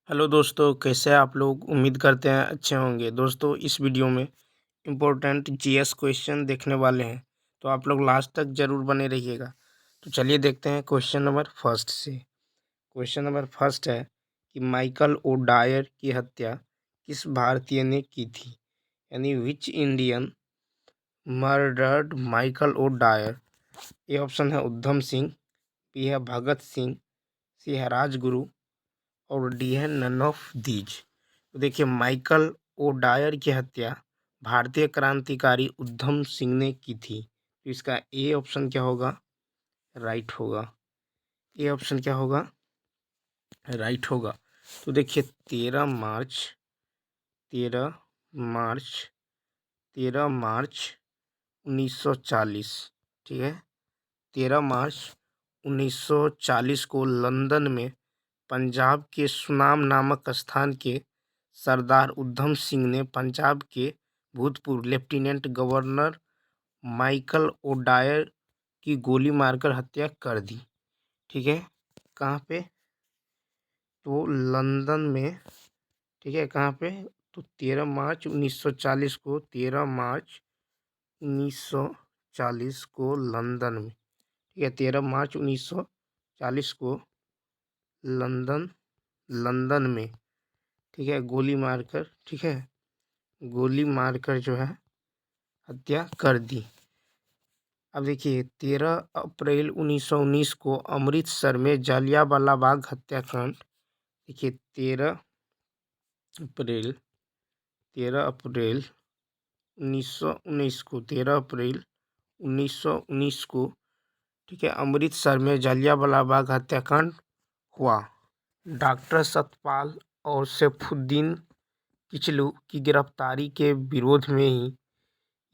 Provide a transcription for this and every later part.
Hello दोस्तों, कैसे हैं आप लोग। उम्मीद करते हैं अच्छे होंगे। दोस्तों, इस वीडियो में इम्पोर्टेंट जीएस क्वेश्चन देखने वाले हैं, तो आप लोग लास्ट तक ज़रूर बने रहिएगा। तो चलिए देखते हैं क्वेश्चन नंबर फर्स्ट से। क्वेश्चन नंबर फर्स्ट है कि माइकल ओ डायर की हत्या किस भारतीय ने की थी, यानी which Indian murdered Michael O'Dwyer. A option है उधम सिंह, बी है भगत सिंह, सी है राजगुरु और डी है नन ऑफ दीज। तो देखिए, माइकल ओ डायर की हत्या भारतीय क्रांतिकारी उधम सिंह ने की थी। तो इसका ए ऑप्शन क्या होगा, राइट होगा। ए ऑप्शन क्या होगा, राइट होगा। तो देखिए, 13 मार्च 1940, ठीक है, 13 मार्च 1940 को लंदन में पंजाब के सुनाम नामक स्थान के सरदार उधम सिंह ने पंजाब के भूतपूर्व lieutenant governor Michael O'Dwyer की गोली मारकर हत्या कर दी। ठीक है, कहाँ पे, तो लंदन में। ठीक है, कहाँ पे, तो 13 मार्च 1940 को, 13 मार्च 1940 को लंदन में। ठीक है, 13 मार्च 1940 को लंदन लंदन में, ठीक है, गोली मारकर, ठीक है, गोली मारकर जो है हत्या कर दी। अब देखिए, 13 अप्रैल 1919 को अमृतसर में जलियांवाला बाग हत्याकांड। देखिए, अप्रैल 13 अप्रैल 1919 को, 13 अप्रैल 1919 को, ठीक है, अमृतसर में जलियांवाला बाग हत्याकांड हुआ। डॉक्टर सतपाल और सैफुद्दीन किचलू की गिरफ्तारी के विरोध में ही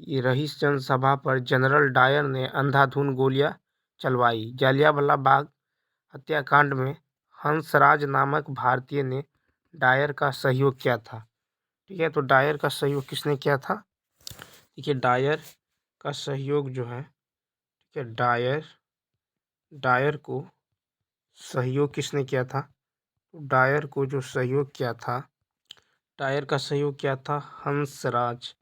ये रईस जनसभा पर जनरल डायर ने अंधाधुंध गोलियां चलवाई। जलियांवाला बाग हत्याकांड में हंसराज नामक भारतीय ने डायर का सहयोग किया था। ठीक है, तो डायर का सहयोग किसने किया था। देखिए, डायर का सहयोग जो है, ठीक है, डायर को सहयोग किसने किया था, तो डायर को जो सहयोग किया था, डायर का सहयोग किया था हंसराज।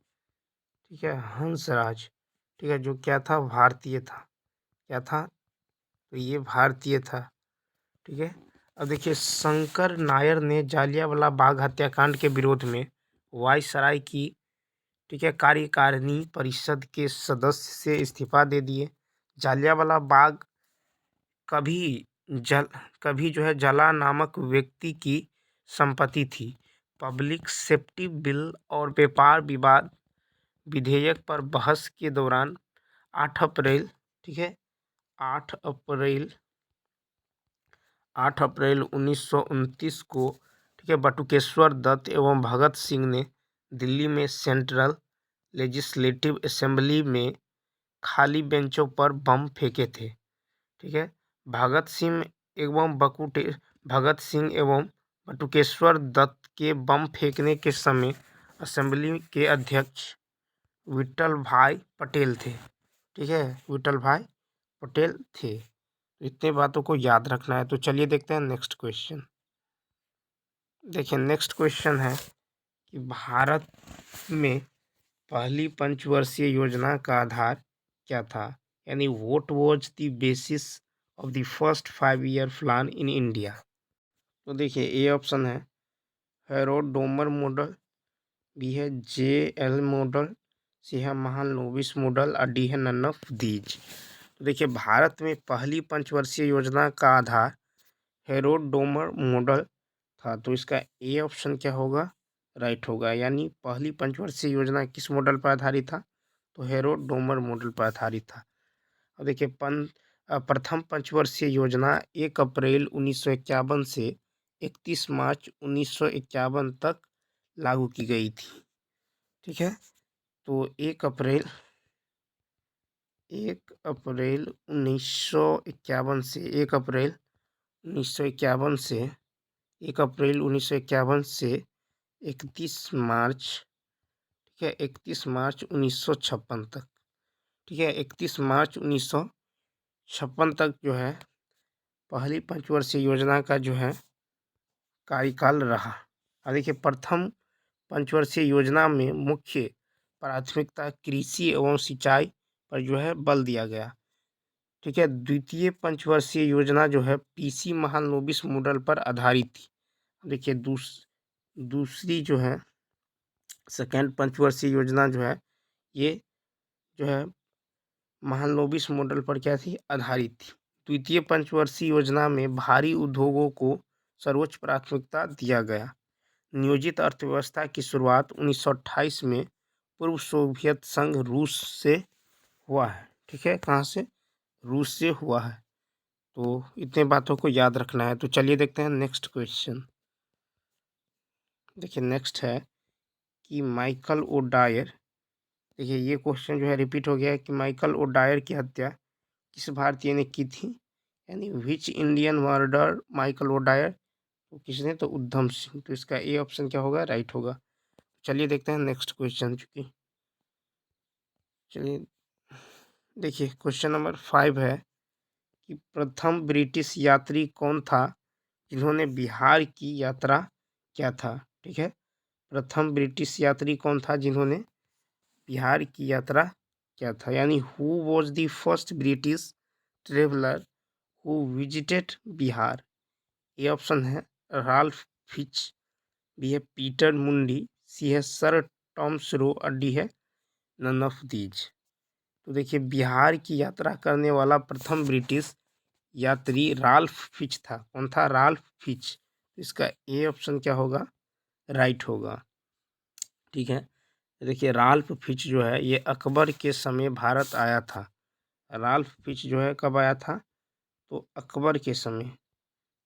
ठीक है, हंसराज, ठीक है, जो क्या था, भारतीय था। क्या था, तो ये भारतीय था। ठीक है, अब देखिए, शंकर नायर ने जालियांवाला बाग हत्याकांड के विरोध में वायसराय की, ठीक है, कार्यकारिणी परिषद के सदस्य से इस्तीफा दे दिए। जालियांवाला बाग कभी जल कभी जो है जला नामक व्यक्ति की संपत्ति थी। पब्लिक सेफ्टी बिल और व्यापार विवाद विधेयक पर बहस के दौरान 8 अप्रैल, ठीक है, 8 अप्रैल 8 अप्रैल 1929 को, ठीक है, बटुकेश्वर दत्त एवं भगत सिंह ने दिल्ली में सेंट्रल लेजिस्लेटिव असेंबली में खाली बेंचों पर बम फेंके थे। ठीक है, भगत सिंह भगत सिंह एवं बटुकेश्वर दत्त के बम फेंकने के समय असेंबली के अध्यक्ष विट्ठल भाई पटेल थे। ठीक है, विट्ठल भाई पटेल थे। इतने बातों को याद रखना है। तो चलिए देखते हैं नेक्स्ट क्वेश्चन। देखिए, नेक्स्ट क्वेश्चन है कि भारत में पहली पंचवर्षीय योजना का आधार क्या था, यानी what was the basis of the first 5 year plan in India. तो देखिए, ए ऑप्शन है हेरोड डोमर मॉडल, बी है JL मॉडल, सी है महालनोबिस मॉडल और डी है नन ऑफ दीज। तो देखिए, भारत में पहली पंचवर्षीय योजना का आधार हेरोड डोमर मॉडल था। तो इसका ए ऑप्शन क्या होगा, राइट होगा। यानी पहली पंचवर्षीय योजना किस मॉडल पर आधारित था, तो हेरोड डोमर मॉडल पर आधारित था। और देखिए, प्रथम पंचवर्षीय योजना 1 अप्रैल 1951 से 31 मार्च 1951 तक लागू की गई थी। ठीक है, तो 1 अप्रैल 1951 से 31 मार्च, ठीक है, 31 मार्च 1956 तक। ठीक है, 31 मार्च 1956 तक जो है पहली पंचवर्षीय योजना का जो है कार्यकाल रहा। अब देखिए प्रथम पंचवर्षीय योजना में मुख्य प्राथमिकता कृषि एवं सिंचाई पर जो है बल दिया गया। ठीक है, द्वितीय पंचवर्षीय योजना जो है पीसी महालनोबिस मॉडल पर आधारित थी। देखिए दूसरी जो है सेकेंड पंचवर्षीय योजना जो है ये जो है महालनोबिस मॉडल पर क्या थी, आधारित थी। द्वितीय पंचवर्षीय योजना में भारी उद्योगों को सर्वोच्च प्राथमिकता दिया गया। नियोजित अर्थव्यवस्था की शुरुआत 1928 में पूर्व सोवियत संघ रूस से हुआ है। ठीक है, कहाँ से, रूस से हुआ है। तो इतने बातों को याद रखना है। तो चलिए देखते हैं नेक्स्ट क्वेश्चन। देखिए नेक्स्ट है कि माइकल ओडायर, देखिए ये क्वेश्चन जो है रिपीट हो गया है कि माइकल ओडायर की हत्या किस भारतीय ने की थी, यानी which Indian murder Michael O'Dwyer, तो किसने, तो उधम सिंह। तो इसका ए ऑप्शन क्या होगा, राइट होगा। चलिए देखते हैं नेक्स्ट क्वेश्चन। चूंकि चलिए देखिए क्वेश्चन नंबर 5 है कि प्रथम ब्रिटिश यात्री कौन था जिन्होंने बिहार की यात्रा किया था। ठीक है, प्रथम ब्रिटिश यात्री कौन था जिन्होंने बिहार की यात्रा किया था, यानी who was the first British traveller who visited Bihar. ये ऑप्शन है राल्फ फिच, बी है पीटर मुंडी, सी है सर टॉम्स रो और डी है नन ऑफ दीज। तो देखिए बिहार की यात्रा करने वाला प्रथम ब्रिटिश यात्री राल्फ फिच था। कौन था, राल्फ फिच। इसका ए ऑप्शन क्या होगा, राइट होगा। ठीक है, देखिए राल्फ फिच जो है ये अकबर के समय भारत आया था। राल्फ फिच जो है कब आया था, तो अकबर के समय।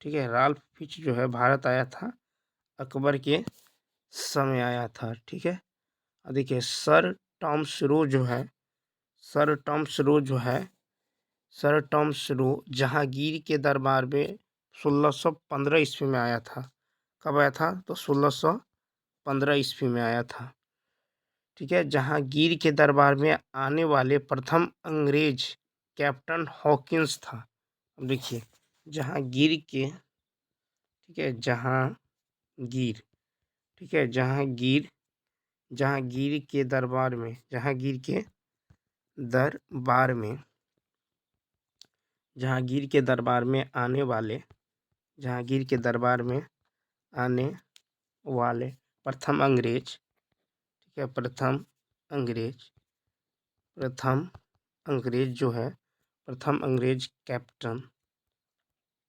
ठीक है, राल्फ फिच जो है भारत आया था, अकबर के समय आया था। ठीक है, और देखिए सर टॉम्स रो जो है, सर टॉम्स रो जो है, सर टॉम्स रो जहांगीर के दरबार में 1615 ईस्वी में आया था। कब आया था, तो 1615 ईस्वी में आया था। ठीक है, जहांगीर के दरबार में आने वाले प्रथम अंग्रेज कैप्टन हॉकिंस था। अब देखिए जहांगीर के, ठीक है जहांगीर, ठीक है जहांगीर, जहांगीर के दरबार में, जहांगीर के दरबार में, जहांगीर के दरबार में आने वाले, जहांगीर के दरबार में आने वाले प्रथम अंग्रेज, ठीक है प्रथम अंग्रेज, प्रथम अंग्रेज जो है, प्रथम अंग्रेज कैप्टन,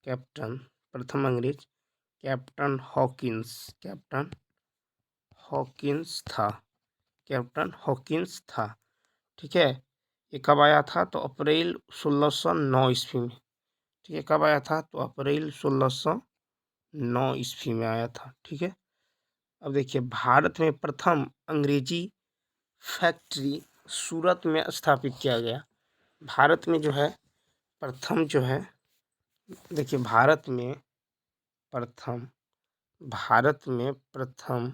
कैप्टन प्रथम अंग्रेज कैप्टन हॉकिंस, कैप्टन हॉकिंस था, कैप्टन हॉकिंस था। ठीक है, ये कब आया था, तो अप्रैल 1609 ईस्वी में। ठीक है, कब आया था, तो अप्रैल 1609 ईस्वी में आया था। ठीक है, अब देखिए भारत में प्रथम अंग्रेजी फैक्ट्री सूरत में स्थापित किया गया। भारत में जो है प्रथम जो है, देखिए भारत में प्रथम, भारत में प्रथम,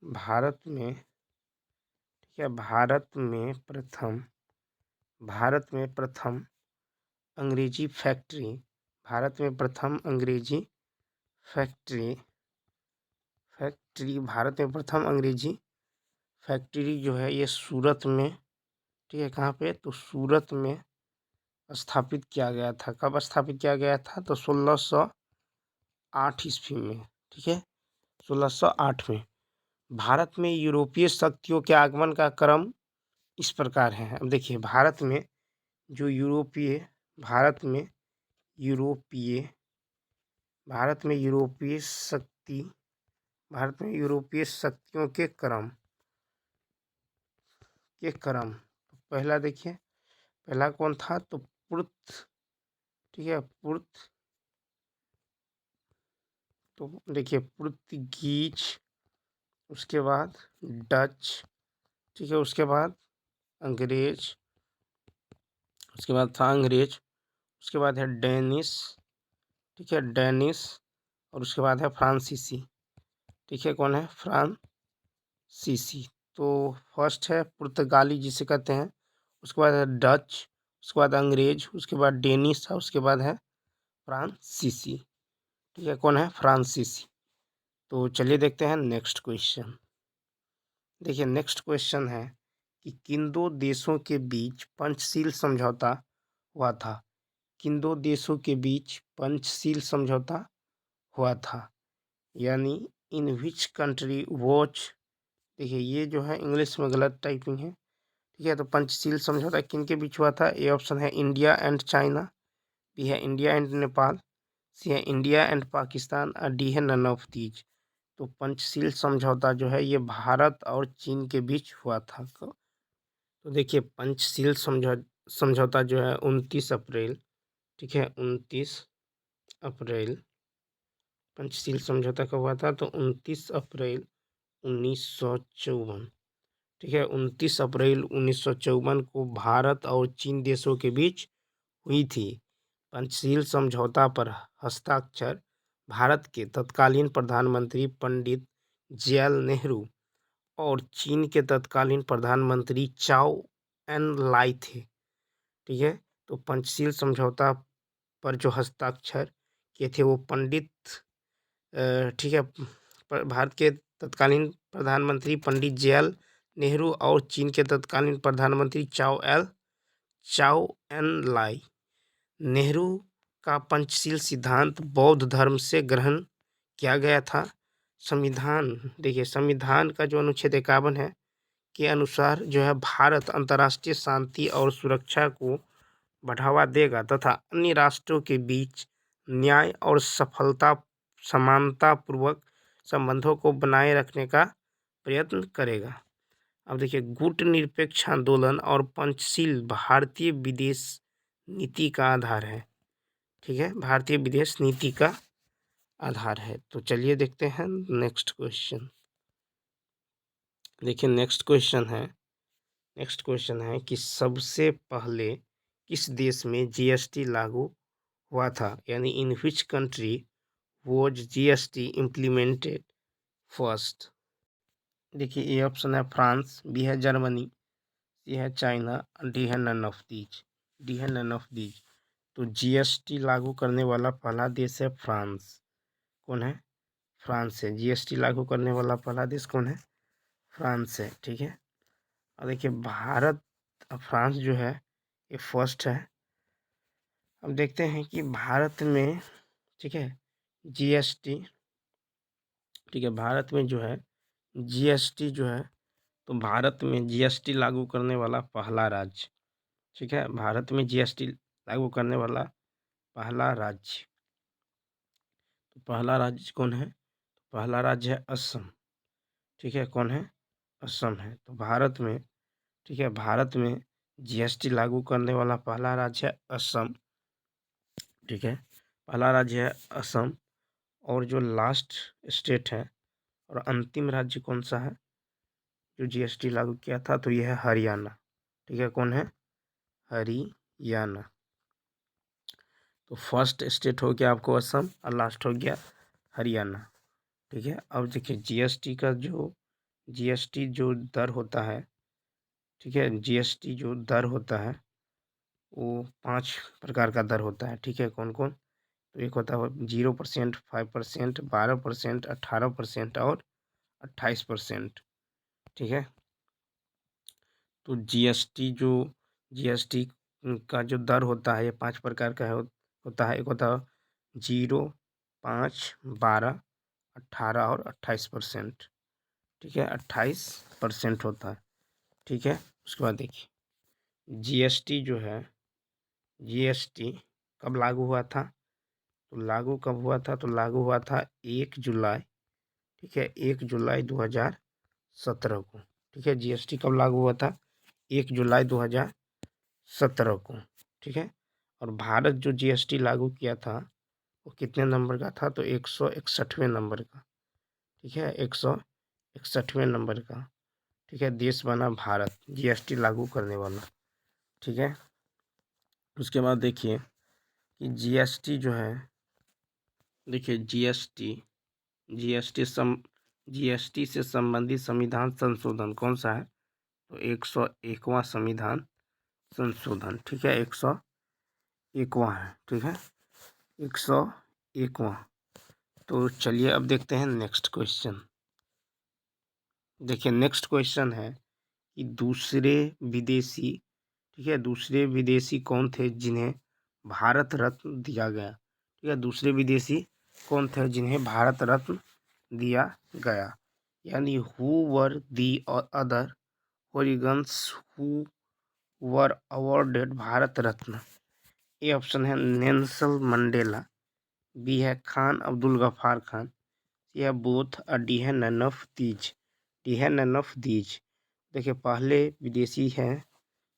भारत में, ठीक है भारत में प्रथम, भारत में प्रथम अंग्रेजी फैक्ट्री, भारत में प्रथम अंग्रेजी फैक्ट्री, फैक्ट्री भारत में प्रथम अंग्रेजी फैक्ट्री जो है ये सूरत में, ठीक है कहाँ पे, तो सूरत में स्थापित किया गया था। कब स्थापित किया गया था, तो 1608 ईस्वी में। ठीक है, 1608 में। भारत में यूरोपीय शक्तियों के आगमन का क्रम इस प्रकार है। अब देखिए भारत में जो यूरोपीय, भारत में यूरोपीय, भारत में यूरोपीय शक्ति, भारत में यूरोपीय शक्तियों के क्रम, के क्रम, पहला देखिए पहला कौन था, तो ठीक है तो देखिए पुर्तगीज, उसके बाद डच, ठीक है उसके बाद अंग्रेज, उसके बाद था अंग्रेज, उसके बाद है डेनिस, ठीक है डेनिस, और उसके बाद है फ्रांसीसी। ठीक है कौन है, फ्रांसीसी। तो फर्स्ट है पुर्तगाली जिसे कहते हैं, उसके बाद है डच, उसके बाद अंग्रेज, उसके बाद डेनिस और उसके बाद है फ्रांसीसी। ठीक है, कौन है? फ्रांसीसी। तो चलिए देखते हैं नेक्स्ट क्वेश्चन। देखिए नेक्स्ट क्वेश्चन है कि किन दो देशों के बीच पंचशील समझौता हुआ था? किन दो देशों के बीच पंचशील समझौता हुआ था? यानी इन विच कंट्री वॉच। देखिए ये जो है इंग्लिश में गलत टाइपिंग है। ठीक है, तो पंचशील समझौता किन के बीच हुआ था? ए ऑप्शन है इंडिया एंड चाइना, बी है इंडिया एंड नेपाल, सी है इंडिया एंड पाकिस्तान और डी है नन ऑफ दीज। तो पंचशील समझौता जो है ये भारत और चीन के बीच हुआ था। तो देखिए पंचशील समझौता जो है 29 अप्रैल, ठीक है 29 अप्रैल, पंचशील समझौता कब हुआ था? तो 29 अप्रैल 1954, ठीक है 29 अप्रैल 1954 को भारत और चीन देशों के बीच हुई थी। पंचशील समझौता पर हस्ताक्षर भारत के तत्कालीन प्रधानमंत्री पंडित जवाहरलाल नेहरू और चीन के तत्कालीन प्रधानमंत्री चाओ एन लाई थे। ठीक है, तो पंचशील समझौता पर जो हस्ताक्षर किए थे वो पंडित ठीक है भारत के तत्कालीन प्रधानमंत्री पंडित जवाहरलाल नेहरू और चीन के तत्कालीन प्रधानमंत्री चाओ एन लाई। नेहरू का पंचशील सिद्धांत बौद्ध धर्म से ग्रहण किया गया था। संविधान, देखिए संविधान का जो अनुच्छेद 51 है के अनुसार जो है भारत अंतर्राष्ट्रीय शांति और सुरक्षा को बढ़ावा देगा तथा अन्य राष्ट्रों के बीच न्याय और समानतापूर्वक संबंधों को बनाए रखने का प्रयत्न करेगा। अब देखिए गुटनिरपेक्ष आंदोलन और पंचशील भारतीय विदेश नीति का आधार है। ठीक है, भारतीय विदेश नीति का आधार है। तो चलिए देखते हैं नेक्स्ट क्वेश्चन। देखिए नेक्स्ट क्वेश्चन है कि सबसे पहले किस देश में जीएसटी लागू हुआ था? यानी in which country was GST implemented first? देखिए ए ऑप्शन है फ्रांस, बी है जर्मनी, सी है चाइना, डी है नन ऑफ दीज। तो जीएसटी लागू करने वाला पहला देश है फ्रांस। कौन है? फ्रांस है। जीएसटी लागू करने वाला पहला देश कौन है? फ्रांस है। ठीक है, और देखिए फ्रांस जो है ये फर्स्ट है। अब देखते हैं कि भारत में, ठीक है जीएसटी, ठीक है भारत में जो है जीएसटी जो है, तो भारत में जीएसटी लागू करने वाला पहला राज्य, ठीक है भारत में जीएसटी लागू करने वाला पहला राज्य, तो पहला राज्य कौन है? पहला राज्य है असम। ठीक है, कौन है? असम है। तो भारत में, ठीक है भारत में जीएसटी लागू करने वाला पहला राज्य है असम। ठीक है, पहला राज्य है असम। और जो लास्ट स्टेट है और अंतिम राज्य कौन सा है जो जीएसटी लागू किया था? तो यह है हरियाणा। ठीक है, कौन है? हरियाणा। तो फर्स्ट स्टेट हो गया आपको असम और लास्ट हो गया हरियाणा। ठीक है, अब देखिए जीएसटी जो दर होता है, ठीक है जीएसटी जो दर होता है वो 5 प्रकार का दर होता है। ठीक है, कौन कौन? तो एक होता है 0%, 5%, 12%, 18% और 28%। ठीक है, तो जीएसटी का जो दर होता है ये 5 प्रकार का होता है। एक होता है 0, 5, 12, 18 और 28%। ठीक है, 28% होता है। ठीक है, उसके बाद देखिए जीएसटी कब लागू हुआ था? तो लागू कब हुआ था? तो लागू हुआ था 1 जुलाई, ठीक है 1 जुलाई 2017 को। ठीक है, जीएसटी कब लागू हुआ था? 1 जुलाई 2017 को। ठीक है, और भारत जो जीएसटी लागू किया था वो कितने नंबर का था? तो 161वें नंबर का। ठीक है, 161वें नंबर का। ठीक है, देश बना भारत जीएसटी लागू करने वाला। ठीक है, उसके बाद देखिए कि जीएसटी जो है, देखिए जीएसटी से संबंधित संविधान संशोधन कौन सा है? तो 101वां संविधान संशोधन। ठीक है, 101वां है। ठीक है, 101वां तो चलिए अब देखते हैं नेक्स्ट क्वेश्चन। देखिए नेक्स्ट क्वेश्चन है कि दूसरे विदेशी, ठीक है, दूसरे विदेशी कौन थे जिन्हें भारत रत्न दिया गया। ठीक है, दूसरे विदेशी कौन थे जिन्हें भारत रत्न दिया गया, यानी who were the other origins who were awarded Bharat Ratna. A option है नेल्सन मंडेला, बी है खान अब्दुल गफ्फार खान, या बोथ, डी है नन ऑफ दीज। डी है नन ऑफ दीज। देखिए पहले विदेशी हैं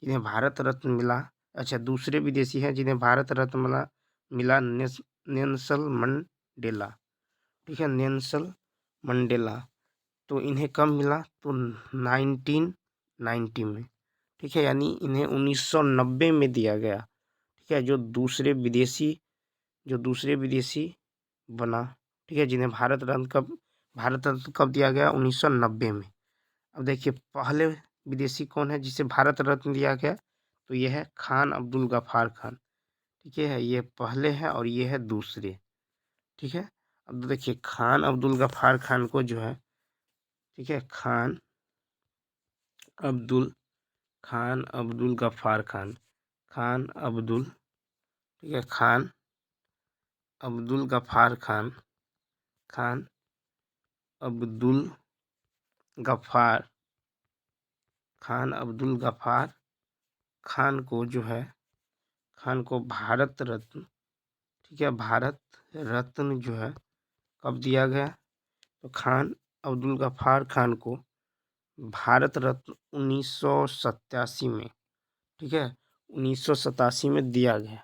जिन्हें भारत रत्न मिला, अच्छा दूसरे विदेशी हैं जिन्हें भारत रत्न मिला नेल्सन मंडेला। ठीक है, नेल्सन मंडेला। तो इन्हें कब मिला, तो 1990 में। ठीक है, यानी इन्हें 1990 में दिया गया। ठीक है, जो दूसरे विदेशी बना, ठीक है, जिन्हें भारत रत्न कब दिया गया, 1990 में। अब देखिए पहले विदेशी कौन है जिसे भारत रत्न दिया गया, तो ये है खान अब्दुल गफ्फार खान। ठीक है, ये पहले है और ये है दूसरे। ठीक है, अब देखिए खान अब्दुल गफ्फार खान को जो है, ठीक है, खान अब्दुल गफ्फार खान, ठीक है, खान अब्दुल गफ्फार खान, खान अब्दुल गफ्फार खान को जो है, खान को भारत रत्न, ठीक है, भारत रत्न जो है कब दिया गया, तो खान अब्दुल गफ्फार खान को भारत रत्न 1987 में, ठीक है, 1987 में दिया गया।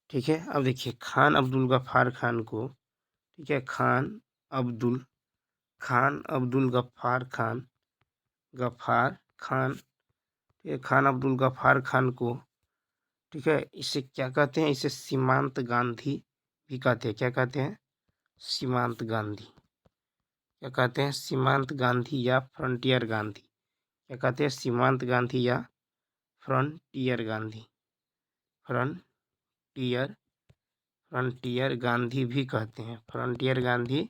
ठीक है, अब देखिए खान अब्दुल गफ्फार खान को, ठीक है, खान अब्दुल गफ्फार खान, ठीक है, खान अब्दुल गफ्फार खान को, ठीक है, इसे क्या कहते हैं, इसे सीमांत गांधी भी कहते हैं। क्या कहते हैं, सीमांत गांधी। क्या कहते हैं, सीमांत गांधी या फ्रंटियर गांधी। क्या कहते हैं, सीमांत गांधी या फ्रंटियर गांधी। फ्रंटियर गांधी भी कहते हैं, फ्रंटियर गांधी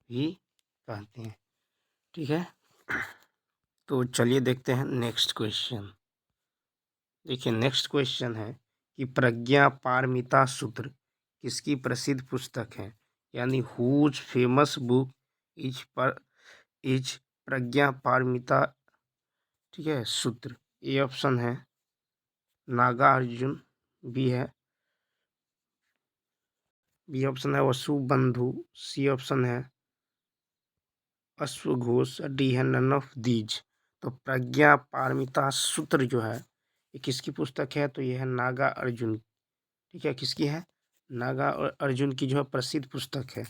भी कहते हैं। ठीक है, तो चलिए देखते हैं नेक्स्ट क्वेश्चन। देखिए नेक्स्ट क्वेश्चन है कि प्रज्ञा पारमिता सूत्र किसकी प्रसिद्ध पुस्तक है, यानी हुज फेमस बुक इज प्रज्ञा पारमिता, ठीक है, सूत्र। ए ऑप्शन है नागार्जुन, बी ऑप्शन है वसुबंधु, सी ऑप्शन है अश्वघोष, डी है नन ऑफ दीज। तो प्रज्ञा पारमिता सूत्र जो है ये किसकी पुस्तक है, तो यह है नागा अर्जुन। ठीक है, किसकी है, नागा और अर्जुन की जो है प्रसिद्ध पुस्तक है।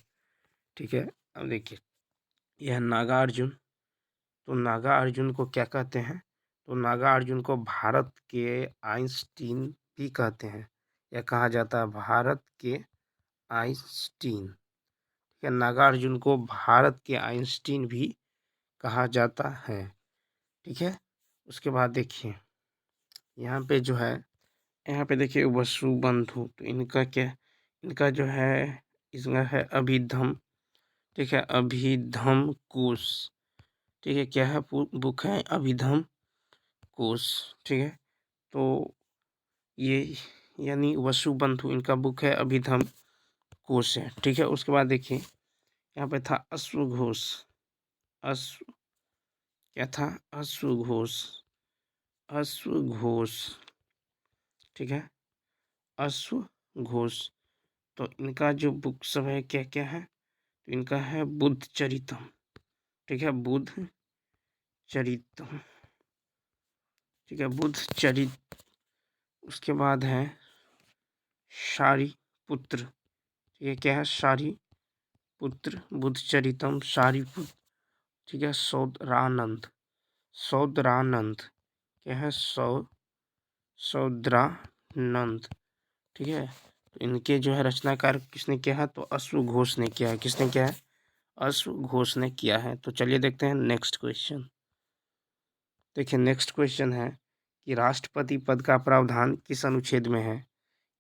ठीक है, अब देखिए यह नागा अर्जुन, तो नागा अर्जुन को क्या कहते हैं, तो नागा अर्जुन को भारत के आइंस्टीन भी कहते हैं, यह कहा जाता है भारत के आइंस्टीन। ठीक है, नागा अर्जुन को भारत के आइंस्टीन भी कहा जाता है। ठीक है, उसके बाद देखिए यहाँ पे जो है, यहाँ पे देखिए वसुबंधु, तो इनका जो है, इसका है अभिधम। ठीक है, अभिधम कोश। ठीक है, क्या है, बुक है अभिधम कोश। ठीक है, तो ये यानी वसुबंधु इनका बुक है अभिधम कोश है। ठीक है, उसके बाद देखिए यहाँ पे था अश्वघोष, क्या था, अश्वघोष। ठीक है, अश्वघोष। तो इनका जो बुक सब है क्या क्या है, तो इनका है बुद्ध चरितम। ठीक है, बुद्ध चरितम। ठीक है, बुद्ध चरित। उसके बाद है शारिपुत्र। ठीक है, क्या है, शारिपुत्र, बुद्ध चरितम शारिपुत्र। ठीक है, सौदरानंद, क्या है, सौदरानंद। ठीक है, तो इनके जो है रचनाकार किसने किया है, तो अश्वघोष ने किया है। किसने किया है, अश्वघोष ने किया है। तो चलिए देखते हैं नेक्स्ट क्वेश्चन। देखिए नेक्स्ट क्वेश्चन है कि राष्ट्रपति पद का प्रावधान किस अनुच्छेद में है,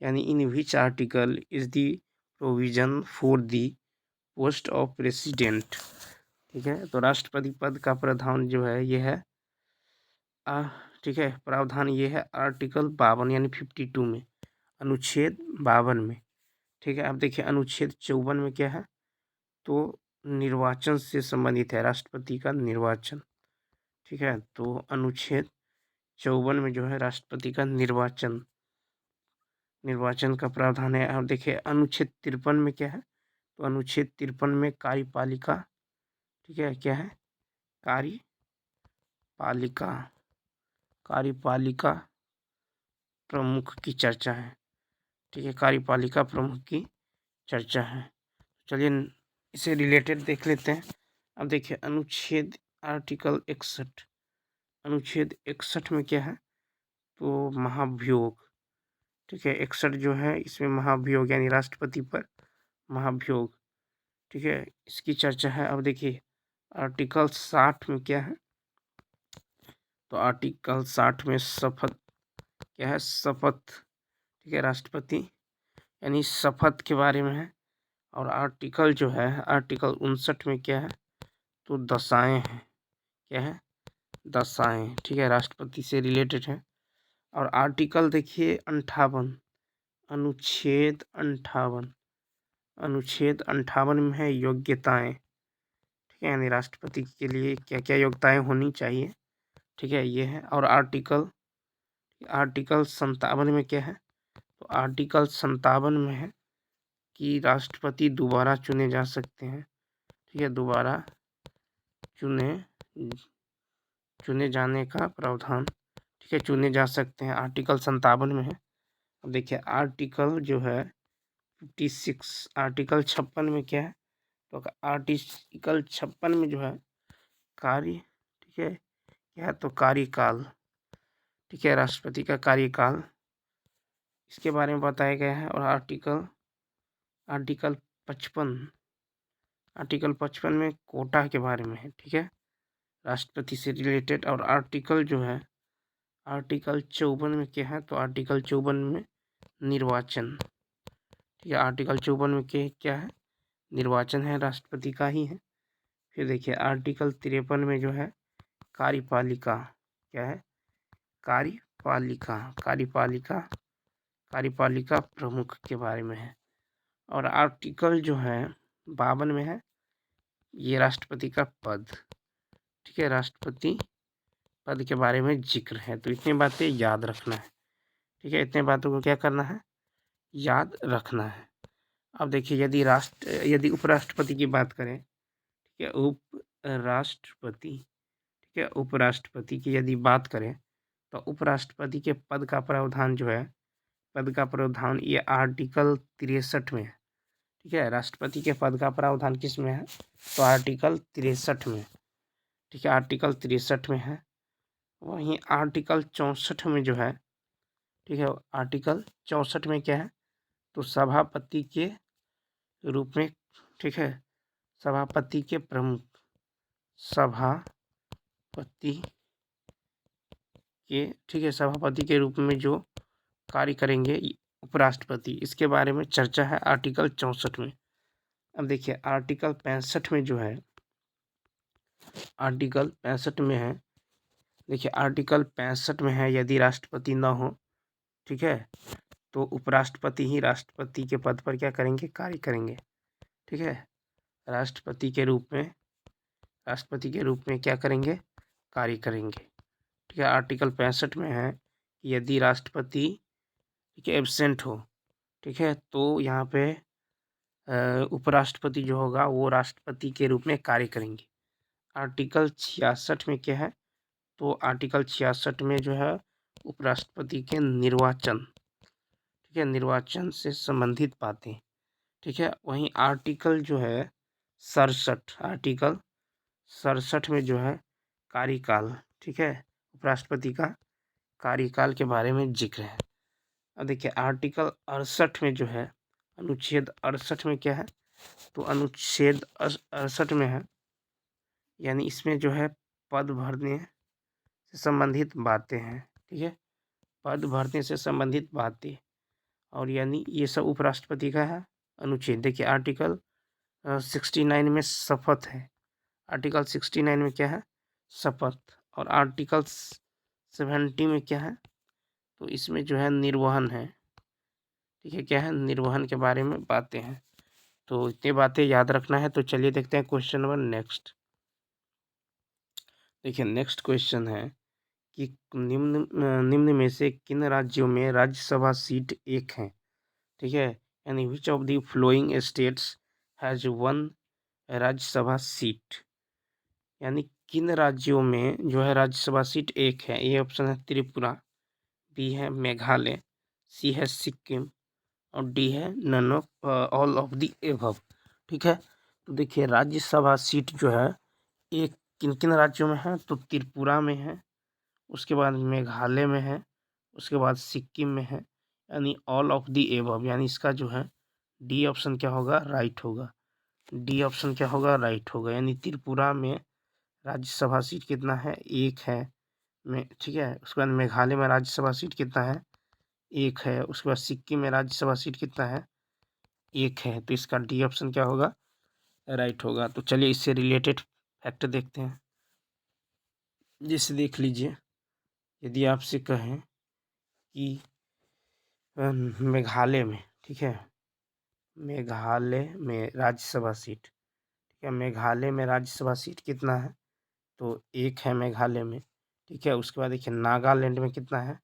यानी in which article is the provision for the post of president. ठीक है, तो राष्ट्रपति पद का प्रावधान जो है ये है ठीक है, प्रावधान ये है आर्टिकल 52 यानी 52 में, अनुच्छेद 52 में। ठीक है, अब देखिए अनुच्छेद 54 में क्या है, तो निर्वाचन से संबंधित है, राष्ट्रपति का निर्वाचन। ठीक है, तो अनुच्छेद 54 में जो है राष्ट्रपति का निर्वाचन का प्रावधान है। अब देखिए अनुच्छेद 53 में क्या है, तो अनुच्छेद 53 में कार्यपालिका, ठीक है, क्या है, कार्यपालिका प्रमुख की चर्चा है। ठीक है, कार्यपालिका प्रमुख की चर्चा है। चलिए इसे रिलेटेड देख लेते हैं। अब देखिए अनुच्छेद आर्टिकल 61, अनुच्छेद 61 में क्या है, तो महाभियोग। ठीक है, 61 जो है इसमें महाभियोग यानी राष्ट्रपति पर महाभियोग। ठीक है, इसकी चर्चा है। अब देखिए आर्टिकल 60 में क्या है, तो आर्टिकल 60 में शपथ, क्या है, शपथ। ठीक है, राष्ट्रपति यानी शपथ के बारे में है। और आर्टिकल जो है आर्टिकल 59 में क्या है, तो दशाएं हैं, क्या है, दशाएं। ठीक है, राष्ट्रपति से रिलेटेड है। और आर्टिकल देखिए 58, अनुच्छेद 58 में है योग्यताएं। ठीक है, यानी राष्ट्रपति के लिए क्या क्या योग्यताएं होनी चाहिए। ठीक है, ये है। और आर्टिकल 57 में क्या है, तो आर्टिकल 57 में है कि राष्ट्रपति दोबारा चुने जा सकते हैं। ठीक है, दोबारा चुने जाने का प्रावधान। ठीक है, चुने जा सकते हैं, आर्टिकल 57 में है। अब देखिए आर्टिकल जो है 56, आर्टिकल 56 में क्या है, तो आर्टिकल 56 में जो है ठीक है, क्या है, तो कार्यकाल। ठीक है, राष्ट्रपति का कार्यकाल, इसके बारे में बताया गया है। और आर्टिकल 55 में कोटा के बारे में है। ठीक है, राष्ट्रपति से रिलेटेड। और आर्टिकल जो है आर्टिकल 54 में क्या है, तो आर्टिकल 54 में निर्वाचन। ठीक है, आर्टिकल 54 में क्या है, निर्वाचन है, राष्ट्रपति का ही है। फिर देखिए आर्टिकल 53 में जो है कार्यपालिका, क्या है, कार्यपालिका प्रमुख के बारे में है। और आर्टिकल जो है 52 में है ये राष्ट्रपति का पद। ठीक है, राष्ट्रपति पद के बारे में जिक्र है। तो इतनी बातें याद रखना है। ठीक है, इतने बातों को क्या करना है, याद रखना है। अब देखिए यदि उपराष्ट्रपति की बात करें, ठीक है, ठीक है, उपराष्ट्रपति की यदि बात करें, तो उपराष्ट्रपति के पद का प्रावधान जो है, पद का प्रावधान ये आर्टिकल 63 में है। ठीक है, राष्ट्रपति के पद का प्रावधान किस में है, तो आर्टिकल 63 में। ठीक है, आर्टिकल 63 में है। वहीं आर्टिकल 64 में जो है, ठीक है, आर्टिकल 64 में क्या है, तो सभापति के रूप में, ठीक है, सभापति के प्रमुख, ठीक है, सभापति के रूप में जो कार्य करेंगे उपराष्ट्रपति, इसके बारे में चर्चा है आर्टिकल 64 में। अब देखिए आर्टिकल 65 में जो है, आर्टिकल 65 में है, देखिए आर्टिकल 65 में है यदि राष्ट्रपति न हो, ठीक है, तो उपराष्ट्रपति ही राष्ट्रपति के पद पर क्या करेंगे, कार्य करेंगे। ठीक है, राष्ट्रपति के रूप में क्या करेंगे, कार्य करेंगे। ठीक है, आर्टिकल 65 में है कि यदि राष्ट्रपति, ठीक है, एब्सेंट हो, ठीक है, तो यहाँ पे उपराष्ट्रपति जो होगा वो राष्ट्रपति के रूप में कार्य करेंगे। आर्टिकल 66 में क्या है, तो आर्टिकल 66 में जो है उपराष्ट्रपति के निर्वाचन, ठीक है, निर्वाचन से संबंधित बातें। ठीक है, वहीं आर्टिकल जो है 67, आर्टिकल 67 में जो है कार्यकाल, ठीक है, उपराष्ट्रपति का कार्यकाल के बारे में जिक्र है। अब देखिए आर्टिकल 68 में जो है, अनुच्छेद 68 में क्या है, तो अनुच्छेद 68 में है, यानी इसमें जो है पद भरने से संबंधित बातें हैं। ठीक है, पद भरने से संबंधित बातें, और यानी ये सब उपराष्ट्रपति का है अनुच्छेद। देखिए आर्टिकल 69 में शपथ है। आर्टिकल 69 में क्या है? शपथ। और आर्टिकल 70 में क्या है? तो इसमें जो है निर्वहन है। ठीक है, क्या है? निर्वहन के बारे में बातें हैं। तो इतनी बातें याद रखना है। तो चलिए देखते हैं क्वेश्चन नंबर नेक्स्ट। देखिए नेक्स्ट क्वेश्चन है कि निम्न में से किन राज्यों में राज्यसभा सीट एक है? ठीक है, यानी which of the flowing states has one Rajya Sabha seat, यानी किन राज्यों में जो है राज्यसभा सीट एक है? ए ऑप्शन है त्रिपुरा, बी है मेघालय, सी है सिक्किम और डी है none of all of the above. ठीक है, तो देखिए राज्यसभा सीट जो है एक किन किन राज्यों में है? तो त्रिपुरा में है, उसके बाद मेघालय में है, उसके बाद सिक्किम में है, यानी ऑल ऑफ द एबव, यानी इसका जो है डी ऑप्शन क्या होगा? राइट होगा। डी ऑप्शन क्या होगा? राइट होगा। यानी त्रिपुरा में राज्यसभा सीट कितना है? एक है। में ठीक है, उसके बाद मेघालय में राज्यसभा सीट कितना है? एक है। उसके बाद सिक्किम में राज्यसभा सीट कितना है? एक है। तो इसका डी ऑप्शन क्या होगा? राइट होगा। तो चलिए इससे रिलेटेड फैक्ट देखते हैं। जैसे देख लीजिए, यदि आपसे कहें कि मेघालय में, ठीक है, मेघालय में राज्यसभा सीट, ठीक है, मेघालय में राज्यसभा सीट कितना है? तो एक है मेघालय में। ठीक है, उसके बाद देखिए नागालैंड में कितना है?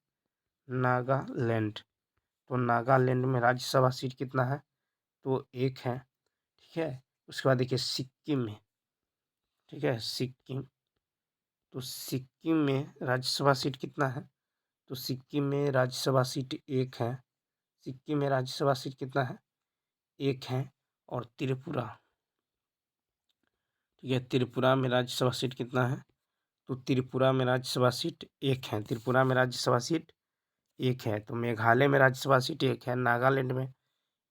नागालैंड, तो नागालैंड में राज्यसभा सीट कितना है? तो एक है। ठीक है, उसके बाद देखिए सिक्किम में, ठीक है, सिक्किम, तो सिक्किम में राज्यसभा सीट कितना है? तो सिक्किम में राज्यसभा सीट एक है। सिक्किम में राज्यसभा सीट कितना है? एक है। और त्रिपुरा, ठीक है, त्रिपुरा में राज्यसभा सीट कितना है? तो त्रिपुरा में राज्यसभा सीट एक है। त्रिपुरा में राज्यसभा सीट एक है। तो मेघालय में राज्यसभा सीट एक है, नागालैंड में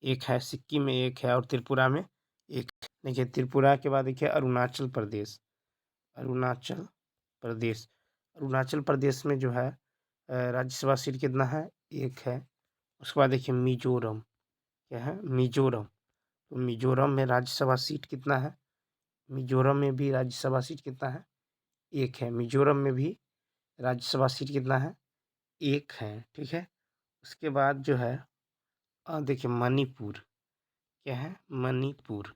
एक है, सिक्किम में एक है और त्रिपुरा में एक। देखिए त्रिपुरा के बाद देखिए अरुणाचल प्रदेश, अरुणाचल प्रदेश, अरुणाचल प्रदेश में जो है राज्यसभा सीट कितना है? एक है। उसके बाद देखिए मिजोरम, क्या है? मिजोरम, तो मिजोरम में राज्यसभा सीट कितना है? मिजोरम में भी राज्यसभा सीट कितना है? एक है। मिजोरम में भी राज्यसभा सीट कितना है? एक है। ठीक है, उसके बाद जो है देखिए मणिपुर, क्या है? मणिपुर,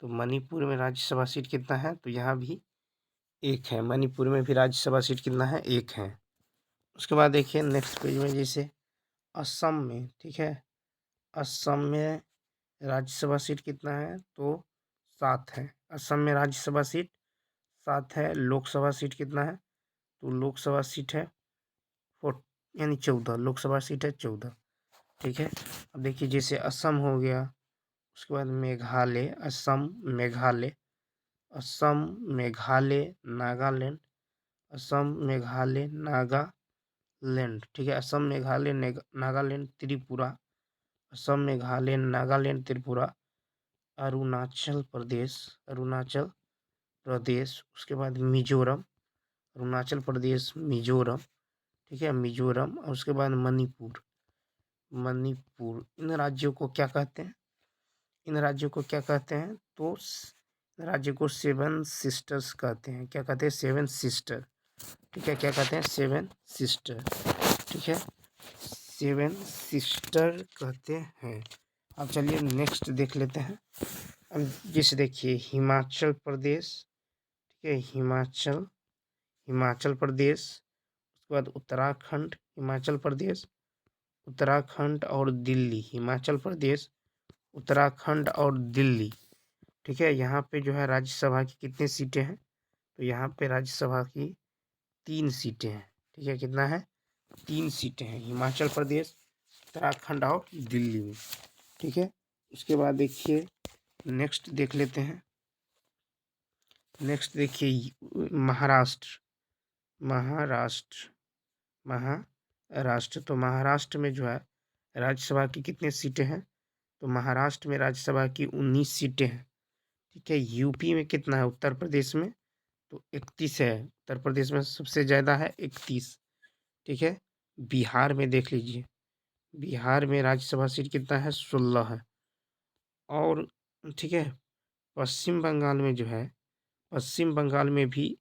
तो मणिपुर में राज्यसभा सीट कितना है? तो यहाँ भी एक है। मणिपुर में भी राज्यसभा सीट कितना है? एक है। उसके बाद देखिए नेक्स्ट पेज में जैसे असम में, ठीक है, असम में राज्यसभा सीट कितना है? तो 7 है। असम में राज्यसभा सीट 7 है। लोकसभा सीट कितना है? तो लोकसभा सीट है 4, यानी 14, लोकसभा सीट है 14। ठीक है, अब देखिए जैसे असम हो गया, उसके बाद मेघालय, असम, मेघालय, असम, मेघालय, नागालैंड, असम, मेघालय, नागालैंड। ठीक है, असम, मेघालय, नागालैंड, त्रिपुरा, असम, मेघालय, नागालैंड, त्रिपुरा, अरुणाचल प्रदेश, अरुणाचल प्रदेश, उसके बाद मिजोरम, अरुणाचल प्रदेश, मिजोरम, ठीक है, मिजोरम, और उसके बाद मणिपुर, मणिपुर। इन राज्यों को क्या कहते हैं? इन राज्यों को क्या कहते हैं? तो राज्य को 7 सिस्टर्स कहते हैं। क्या कहते हैं? 7 सिस्टर। ठीक है, क्या कहते हैं? 7 सिस्टर। ठीक है, 7 सिस्टर कहते हैं। अब चलिए नेक्स्ट देख लेते हैं। अब जैसे देखिए हिमाचल प्रदेश, ठीक है, हिमाचल, हिमाचल प्रदेश, उसके बाद उत्तराखंड, हिमाचल प्रदेश, उत्तराखंड और दिल्ली, हिमाचल प्रदेश, उत्तराखंड और दिल्ली। ठीक है, यहाँ पे जो है राज्यसभा की कितनी सीटें हैं? तो यहाँ पे राज्यसभा की 3 सीटें हैं। ठीक है, कितना है? 3 सीटें हैं, हिमाचल प्रदेश, उत्तराखंड और दिल्ली में। ठीक है, उसके बाद देखिए नेक्स्ट देख लेते हैं। नेक्स्ट देखिए महाराष्ट्र, महाराष्ट्र, महाराष्ट्र, तो महाराष्ट्र में जो है राज्यसभा की कितनी सीटें हैं? तो महाराष्ट्र में राज्यसभा की 19 सीटें हैं। ठीक है, यूपी में कितना है? उत्तर प्रदेश में तो 31 है। उत्तर प्रदेश में सबसे ज़्यादा है 31। ठीक है, बिहार में देख लीजिए, बिहार में राज्यसभा सीट कितना है? 16 है। और ठीक है, पश्चिम बंगाल में जो है, पश्चिम बंगाल में भी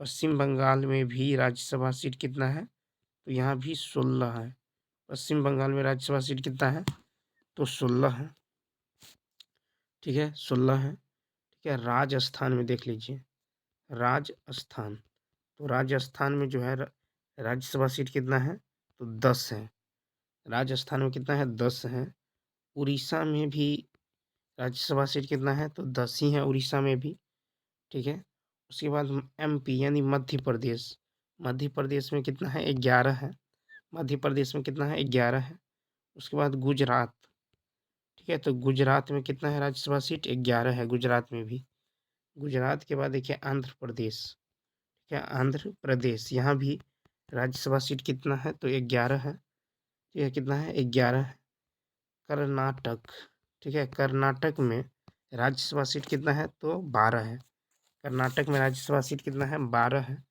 पश्चिम बंगाल में भी राज्यसभा सीट कितना है? तो यहाँ भी 16 है। पश्चिम बंगाल में राज्यसभा सीट कितना है? तो 16 है। ठीक है, 16 है। ठीक है, राजस्थान में देख लीजिए, राजस्थान। तो राजस्थान में जो है राज्यसभा सीट कितना है? तो 10 है। राजस्थान में कितना है? 10 है। उड़ीसा में भी राज्यसभा सीट कितना है? तो 10 ही है उड़ीसा में भी। ठीक है, उसके बाद एमपी यानी मध्य प्रदेश। मध्य प्रदेश में कितना है? 11 है। मध्य प्रदेश में कितना है? 11 है। उसके बाद गुजरात। ठीक है, तो गुजरात में कितना है राज्यसभा सीट? 11 है गुजरात में भी। गुजरात के बाद देखिए आंध्र प्रदेश। ठीक है, आंध्र प्रदेश, यहाँ भी राज्यसभा सीट कितना है? तो 11 है। ठीक है, कितना है? 11 है। कर्नाटक। ठीक है, कर्नाटक में राज्यसभा सीट कितना है? तो 12 है। कर्नाटक में राज्यसभा सीट कितना है? 12 है।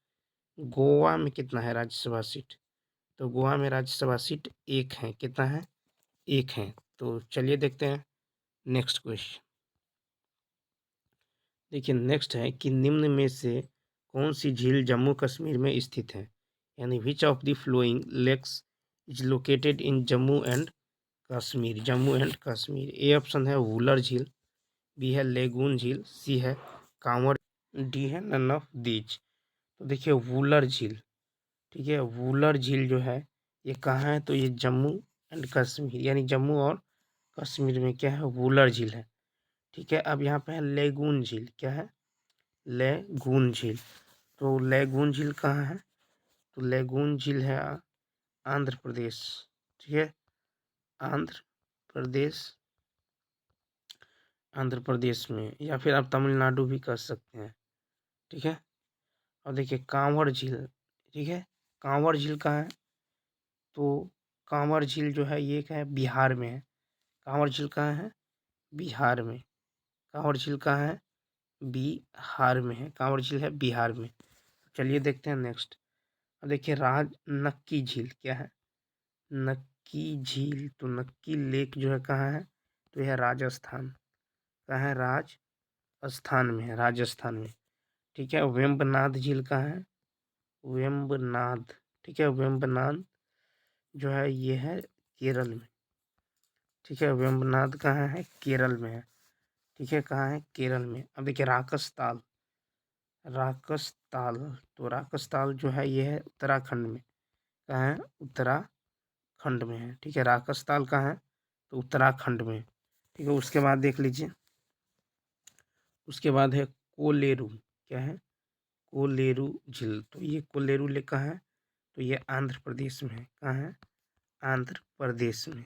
गोवा में कितना है राज्यसभा सीट? तो गोवा में राज्यसभा सीट 1 है। कितना है? 1 है। तो चलिए देखते हैं नेक्स्ट क्वेश्चन। देखिए नेक्स्ट है कि निम्न में से कौन सी झील जम्मू कश्मीर में स्थित है? यानी which of the flowing lakes is located in Jammu and Kashmir? Jammu and Kashmir. A option है वुलर झील, बी है लेगून झील, सी है कांवर, डी है नन ऑफ दीज। तो देखिए वुलर झील। ठीक है, वुलर झील जो है ये कहाँ है? तो ये जम्मू एंड कश्मीर यानी जम्मू और कश्मीर में क्या है? वुलर झील है। ठीक है, अब यहाँ पे है लेगून झील। क्या है? लेगून झील। तो लेगून झील कहाँ है? तो लेगून झील है आंध्र प्रदेश। ठीक है, आंध्र प्रदेश, आंध्र प्रदेश में, या फिर आप तमिलनाडु भी कर सकते हैं। ठीक है, और देखिए कांवर झील। ठीक है, कांवर झील कहाँ है? तो कांवर झील जो है ये क्या है? बिहार में है। कांवर झील कहाँ है? बिहार में। कांवर झील कहाँ है? बिहार में है। कांवर झील है बिहार में। चलिए देखते हैं नेक्स्ट। अब देखिए नक्की झील। क्या है? नक्की झील। तो नक्की लेक जो है कहाँ है? तो यह राजस्थान। कहाँ है? राजस्थान में है, राजस्थान में। ठीक है, वेम्बनाथ झील कहाँ है? वेम्बनाथ। ठीक है, वेम्बनाथ जो है ये है केरल में। ठीक है, वेम्बनाथ कहाँ है? केरल में है। ठीक है, कहाँ है? केरल में। अब देखिए राकस ताल। राकस ताल। तो राकस ताल जो है ये है उत्तराखंड में। कहाँ है? उत्तराखंड में है। ठीक है, राकस ताल कहाँ है? तो उत्तराखंड में। ठीक है, उसके बाद देख लीजिए, उसके बाद है कोलेरू। क्या है? कोलेरू झील। तो ये कोलेरू लेक कहाँ है? तो ये आंध्र प्रदेश में है। कहाँ है? आंध्र प्रदेश में।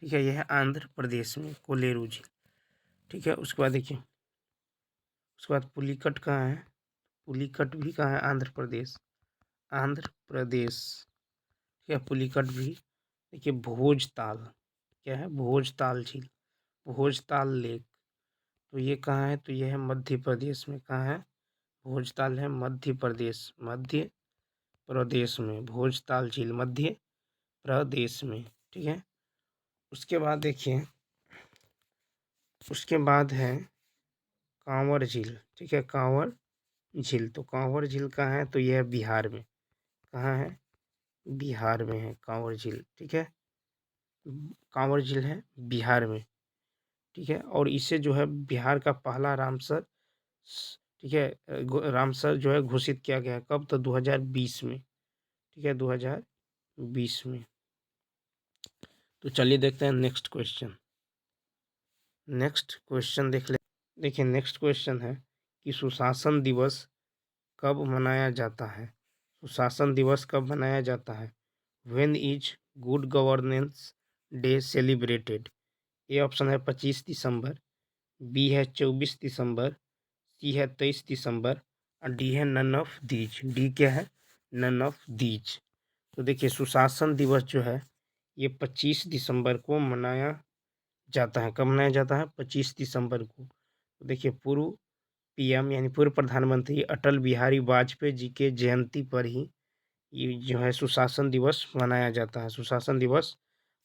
ठीक है, यह है आंध्र प्रदेश में कोलेरू झील। ठीक है, उसके बाद देखिए, उसके बाद पुलिकट कहाँ है? पुलिकट भी कहाँ है? आंध्र प्रदेश। आंध्र प्रदेश। ठीक है, पुलिकट भी। देखिए भोजताल। क्या है? भोजताल झील, भोजताल लेक। तो ये कहाँ है? तो ये है मध्य प्रदेश में। कहाँ है? भोजताल है मध्य प्रदेश, मध्य प्रदेश में। भोजताल झील मध्य प्रदेश में। ठीक है, उसके बाद देखिए, उसके बाद है कांवर झील। ठीक है, कांवर झील। तो कांवर झील कहाँ है? तो यह बिहार में। कहाँ है? बिहार में है कांवर झील। ठीक है, कांवर झील है बिहार में। ठीक है, और इसे जो है बिहार का पहला रामसर, ठीक है, रामसर जो है घोषित किया गया। कब? तो 2020 में। ठीक है, 2020 में। तो चलिए देखते हैं नेक्स्ट क्वेश्चन। नेक्स्ट क्वेश्चन देख ले। देखिए नेक्स्ट क्वेश्चन है कि सुशासन दिवस कब मनाया जाता है? सुशासन दिवस कब मनाया जाता है? When is good governance day celebrated? A option है 25 दिसंबर, बी है 24 दिसंबर, सी है 23 दिसंबर, और डी है नन ऑफ दीज। डी क्या है? None of these. तो देखिए सुशासन दिवस जो है ये 25 दिसंबर को मनाया जाता है। कब मनाया जाता है? 25 दिसंबर को। तो देखिए पूर्व पीएम यानी पूर्व प्रधानमंत्री अटल बिहारी वाजपेयी जी के जयंती पर ही ये जो है सुशासन दिवस मनाया जाता है। सुशासन दिवस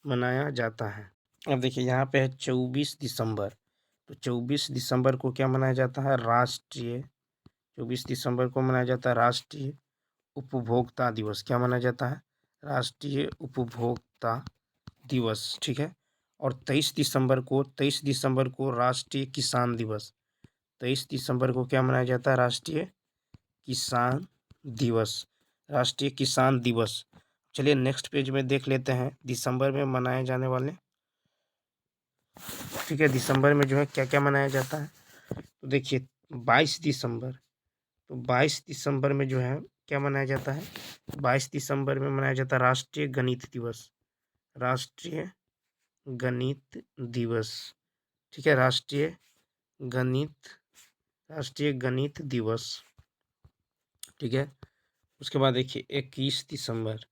मनाया जाता है। अब देखिए यहाँ पे है 24 दिसंबर। तो 24 दिसंबर को क्या मनाया जाता है? 24 दिसंबर को मनाया जाता है राष्ट्रीय उपभोक्ता दिवस। क्या माना जाता है? राष्ट्रीय उपभोक्ता दिवस। ठीक है। और 23 दिसंबर को राष्ट्रीय किसान दिवस। 23 दिसंबर को क्या मनाया जाता है? राष्ट्रीय किसान दिवस। राष्ट्रीय किसान दिवस। चलिए नेक्स्ट पेज में देख लेते हैं दिसंबर में मनाए जाने वाले। ठीक है, दिसंबर में जो है क्या क्या मनाया जाता है। तो देखिए 22 दिसंबर, तो 22 दिसंबर में जो है क्या मनाया जाता है? 22 दिसंबर में मनाया जाता है राष्ट्रीय गणित दिवस। राष्ट्रीय गणित दिवस। ठीक है, गणित राष्ट्रीय गणित दिवस। ठीक है। उसके बाद देखिए 21 दिसंबर,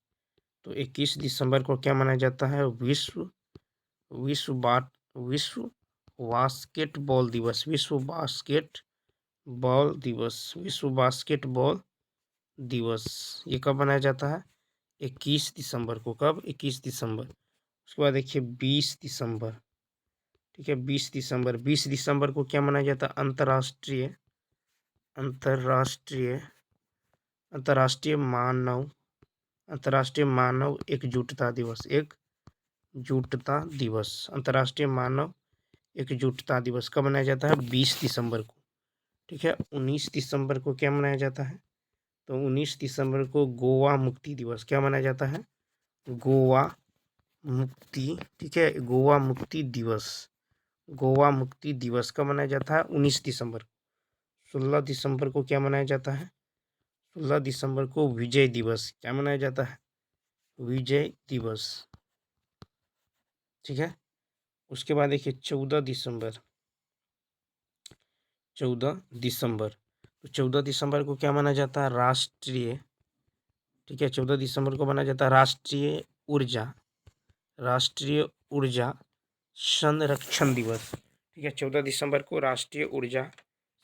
तो 21 दिसंबर को क्या मनाया जाता है? विश्व विश्व बाट विश्व बास्केटबॉल दिवस। विश्व बास्केटबॉल दिवस। ये कब मनाया जाता है? 21 दिसंबर को। कब? 21 दिसंबर। उसके बाद देखिए 20 दिसंबर। ठीक है, 20 दिसंबर को क्या मनाया जाता है? अंतर्राष्ट्रीय अंतर्राष्ट्रीय मानव अंतर्राष्ट्रीय मानव एकजुटता दिवस। अंतर्राष्ट्रीय मानव एकजुटता दिवस कब मनाया जाता है? 20 दिसंबर को। ठीक है। 19 दिसंबर को क्या मनाया जाता है? तो 19 दिसंबर को गोवा मुक्ति दिवस। क्या मनाया जाता है? गोवा मुक्ति। ठीक है, गोवा मुक्ति दिवस कब मनाया जाता है? 19 दिसंबर। 16 दिसंबर को क्या मनाया जाता है? 16 दिसंबर को विजय दिवस। क्या मनाया जाता है? विजय दिवस। ठीक है। उसके बाद देखिए 14 दिसंबर। तो 14 दिसंबर को क्या माना जाता है? राष्ट्रीय। ठीक है, 14 दिसंबर को माना जाता है राष्ट्रीय ऊर्जा संरक्षण दिवस। ठीक है, 14 दिसंबर को राष्ट्रीय ऊर्जा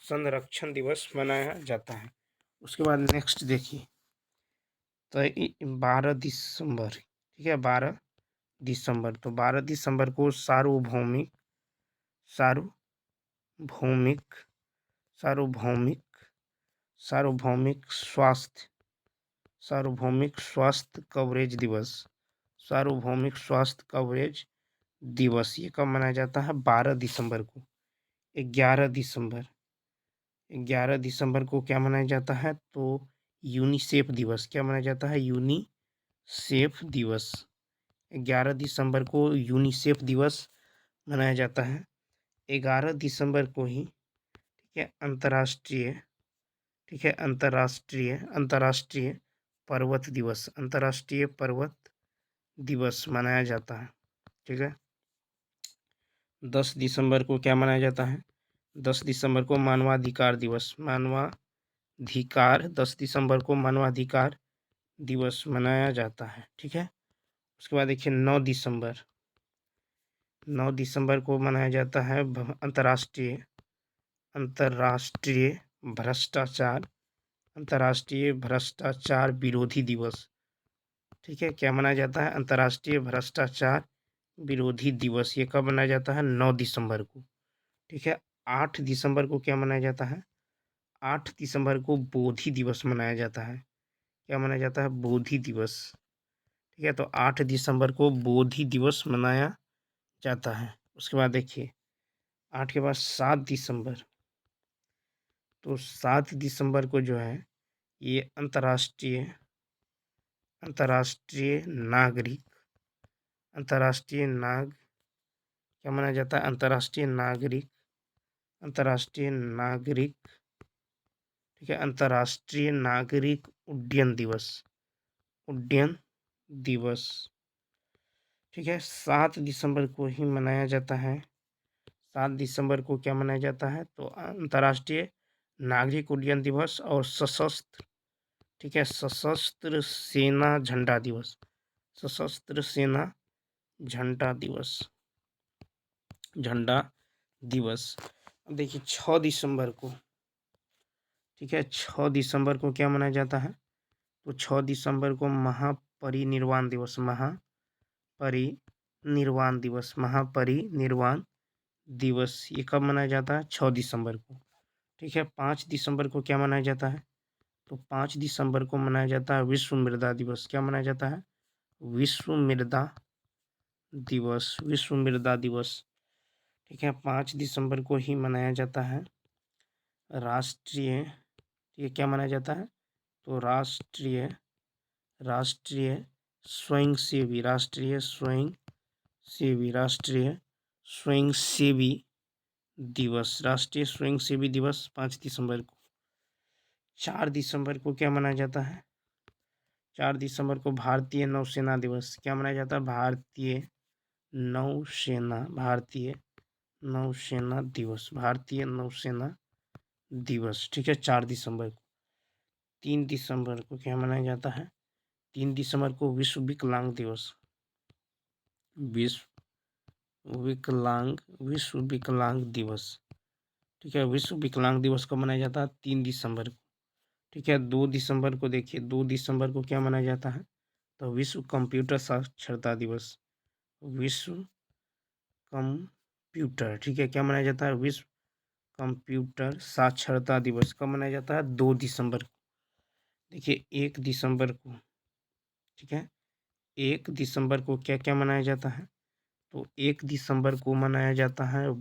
संरक्षण दिवस मनाया जाता है। उसके बाद नेक्स्ट देखिए, तो 12 दिसंबर। ठीक है, 12 दिसंबर, तो 12 दिसंबर को सार्वभौमिक सार्वभौमिक स्वास्थ्य कवरेज दिवस। सार्वभौमिक स्वास्थ्य कवरेज दिवस ये कब मनाया जाता है? 12 दिसंबर को। 11 दिसंबर 11 दिसंबर को क्या मनाया जाता है? तो यूनिसेफ दिवस। क्या मनाया जाता है? यूनिसेफ दिवस। 11 दिसंबर को यूनिसेफ दिवस मनाया जाता है। 11 दिसंबर को ही ठीक है अंतर्राष्ट्रीय पर्वत दिवस मनाया जाता है। ठीक है। 10 दिसंबर को क्या मनाया जाता है? 10 दिसंबर को मानवाधिकार दिवस। 10 दिसंबर को मानवाधिकार दिवस मनाया जाता है। ठीक है। उसके बाद देखिए 9 दिसंबर को मनाया जाता है अंतर्राष्ट्रीय भ्रष्टाचार विरोधी दिवस। ठीक है, क्या मनाया जाता है? अंतर्राष्ट्रीय भ्रष्टाचार विरोधी दिवस। ये कब मनाया जाता है? 9 दिसंबर को। ठीक है। 8 दिसंबर को क्या मनाया जाता है? 8 दिसंबर को बोधि दिवस मनाया जाता है। क्या मनाया जाता है? बोधि दिवस। ठीक है, तो 8 दिसंबर को बोधि दिवस मनाया जाता है। उसके बाद देखिए 8 के बाद 7 दिसंबर, तो 7 दिसंबर को जो है ये अंतर्राष्ट्रीय नागरिक क्या माना जाता है? अंतर्राष्ट्रीय नागरिक। ठीक है, अंतर्राष्ट्रीय नागरिक उड्डयन दिवस। ठीक है, 7 दिसंबर को ही मनाया जाता है। 7 दिसंबर को क्या मनाया जाता है? तो अंतर्राष्ट्रीय नागरिक उड्डयन दिवस और सशस्त्र। ठीक है, सशस्त्र सेना झंडा दिवस। सशस्त्र सेना झंडा दिवस। अब देखिए 6 दिसंबर को। ठीक है, 6 दिसंबर को क्या मनाया जाता है? तो 6 दिसंबर को महापरिनिर्वाण दिवस। दिवस ये कब मनाया जाता है? 6 दिसंबर को। ठीक है, 5 दिसंबर को क्या मनाया जाता है? तो 5 दिसंबर को मनाया जाता है विश्व मृदा दिवस। क्या मनाया जाता है? विश्व मृदा दिवस, विश्व मृदा दिवस। ठीक है, 5 दिसंबर को ही मनाया जाता है राष्ट्रीय, ये क्या मनाया जाता है? तो राष्ट्रीय राष्ट्रीय स्वयंसेवी, राष्ट्रीय स्वयंसेवी, राष्ट्रीय स्वयंसेवी दिवस, राष्ट्रीय स्वयंसेवी दिवस 5 दिसंबर को। 4 दिसंबर को क्या मनाया जाता है? 4 दिसंबर को भारतीय नौसेना दिवस। क्या मनाया जाता है? भारतीय नौसेना, भारतीय नौसेना दिवस, भारतीय नौसेना दिवस। ठीक है, 4 दिसंबर को। 3 दिसंबर को क्या मनाया जाता है? 3 दिसंबर को विश्व विकलांग दिवस, विश्व विकलांग दिवस। ठीक है, विश्व विकलांग दिवस कब मनाया जाता है? 3 दिसंबर को। ठीक है, 2 दिसंबर को देखिए, 2 दिसंबर को क्या मनाया जाता है? तो विश्व कंप्यूटर साक्षरता दिवस, विश्व कंप्यूटर, ठीक है, क्या मनाया जाता है? विश्व कंप्यूटर साक्षरता दिवस कब मनाया जाता है? 2 दिसंबर को। देखिए 1 दिसंबर को, ठीक है, 1 दिसंबर को क्या क्या मनाया जाता है? तो 1 दिसंबर को मनाया जाता है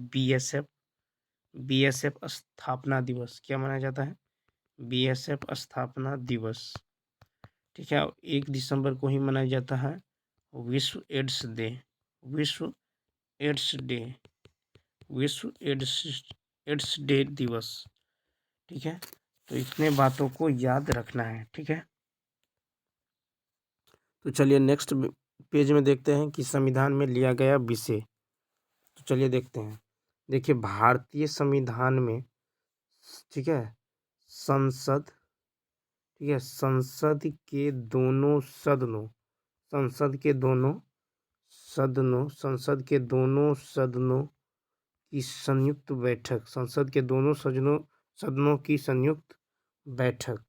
बीएसएफ स्थापना दिवस। क्या मनाया जाता है? बीएसएफ स्थापना दिवस। ठीक है, 1 दिसंबर को ही मनाया जाता है विश्व एड्स डे, विश्व एड्स डे, विश्व एड्स डे दिवस। ठीक है, तो इतने बातों को याद रखना है। ठीक है, तो चलिए नेक्स्ट पेज में देखते हैं कि संविधान में लिया गया विषय। तो चलिए देखते हैं। देखिए भारतीय संविधान में, ठीक है, संसद, ठीक है, संसद के दोनों सदनों, संसद के दोनों सदनों, संसद के दोनों सदनों की संयुक्त बैठक, संसद के दोनों सदनों की संयुक्त बैठक।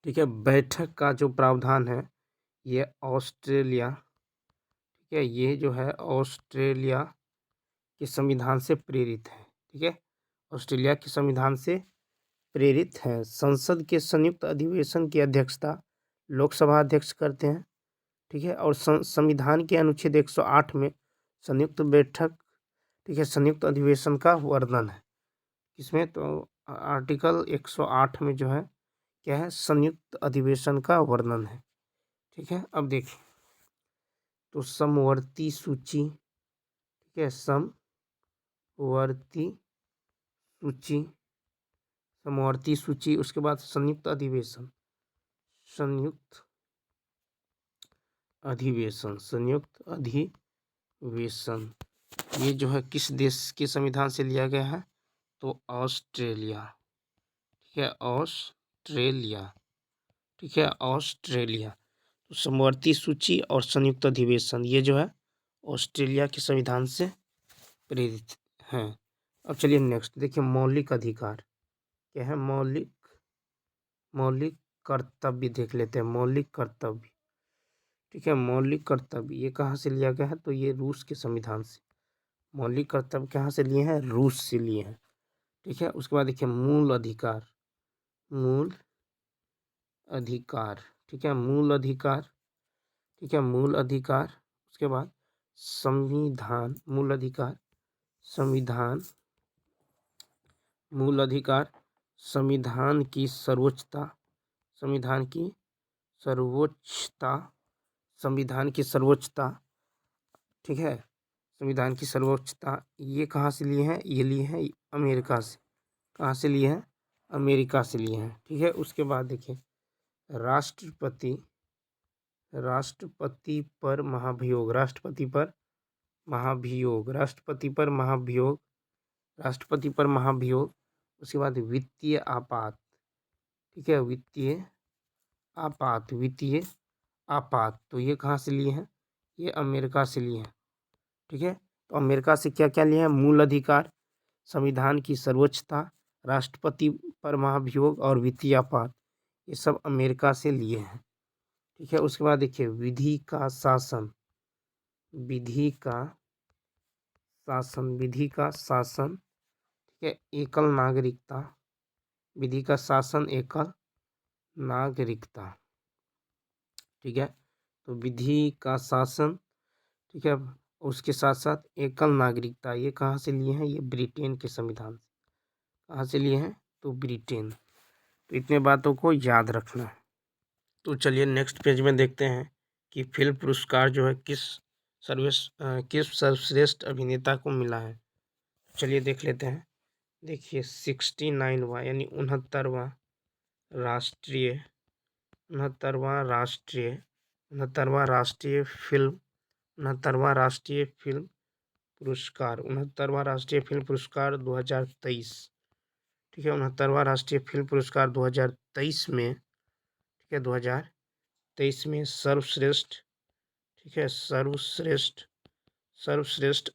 ठीक है, बैठक का जो प्रावधान है ये ऑस्ट्रेलिया, ठीक है, ये जो है ऑस्ट्रेलिया के संविधान से प्रेरित है। ठीक है, ऑस्ट्रेलिया के संविधान से प्रेरित है। संसद के संयुक्त अधिवेशन की अध्यक्षता लोकसभा अध्यक्ष करते हैं। ठीक है, और संविधान के अनुच्छेद 108 में संयुक्त बैठक, ठीक है, संयुक्त अधिवेशन का वर्णन है। इसमें तो आर्टिकल 108 में जो है क्या है? संयुक्त अधिवेशन का वर्णन है। ठीक है, अब देखिए तो समवर्ती सूची, ठीक है, समवर्ती सूची, उसके बाद संयुक्त अधिवेशन, संयुक्त अधिवेशन, ये जो है किस देश के संविधान से लिया गया है? तो ऑस्ट्रेलिया। ठीक है, ऑस्ट्रेलिया, ठीक है, ऑस्ट्रेलिया। तो समवर्ती सूची और संयुक्त अधिवेशन ये जो है ऑस्ट्रेलिया के संविधान से प्रेरित हैं। अब चलिए नेक्स्ट देखिए, मौलिक अधिकार क्या है? मौलिक कर्तव्य देख लेते हैं। मौलिक कर्तव्य, ठीक है, मौलिक कर्तव्य ये कहाँ से लिया गया है? तो ये रूस के संविधान से। मौलिक कर्तव्य कहाँ से लिए हैं? रूस से लिए हैं। ठीक है, उसके बाद देखिए मूल अधिकार, मूल अधिकार, ठीक है, मूल अधिकार, ठीक है, मूल अधिकार। उसके बाद संविधान, मूल अधिकार, संविधान, मूल अधिकार, संविधान की सर्वोच्चता, संविधान की सर्वोच्चता, संविधान की सर्वोच्चता, ठीक है, संविधान की सर्वोच्चता ये कहाँ से लिए हैं? ये लिए हैं अमेरिका से। कहाँ से लिए हैं? अमेरिका से लिए हैं। ठीक है, उसके बाद देखिए राष्ट्रपति, राष्ट्रपति पर महाभियोग, राष्ट्रपति पर महाभियोग, राष्ट्रपति पर महाभियोग, राष्ट्रपति पर महाभियोग। उसके बाद वित्तीय आपात, ठीक है, वित्तीय आपात, वित्तीय आपात, तो ये कहाँ से लिए हैं? ये अमेरिका से लिए हैं। ठीक है, तो अमेरिका से क्या क्या लिए हैं? मूल अधिकार, संविधान की सर्वोच्चता, राष्ट्रपति पर महाभियोग और वित्तीय आपात, ये सब अमेरिका से लिए हैं। ठीक है, उसके बाद देखिए विधि का शासन, विधि का शासन, विधि का शासन, ठीक है, एकल नागरिकता, विधि का शासन, एकल नागरिकता, ठीक है। तो विधि का शासन, ठीक है, उसके साथ साथ एकल नागरिकता, ये कहाँ से लिए हैं? ये ब्रिटेन के संविधान से। कहाँ से लिए हैं? तो ब्रिटेन। तो इतने बातों को याद रखना है। तो चलिए नेक्स्ट पेज में देखते हैं कि फिल्म पुरस्कार जो है किस सर्वश्रेष्ठ अभिनेता को मिला है। चलिए देख लेते हैं। देखिए 69वां यानी 69वां राष्ट्रीय 69वां राष्ट्रीय 69वां राष्ट्रीय फिल्म 69वां राष्ट्रीय फिल्म पुरस्कार 69वां राष्ट्रीय फिल्म पुरस्कार 2023, ठीक है। 69वां राष्ट्रीय फिल्म पुरस्कार 2023 में, ठीक है, 2023 में सर्वश्रेष्ठ, ठीक है, सर्वश्रेष्ठ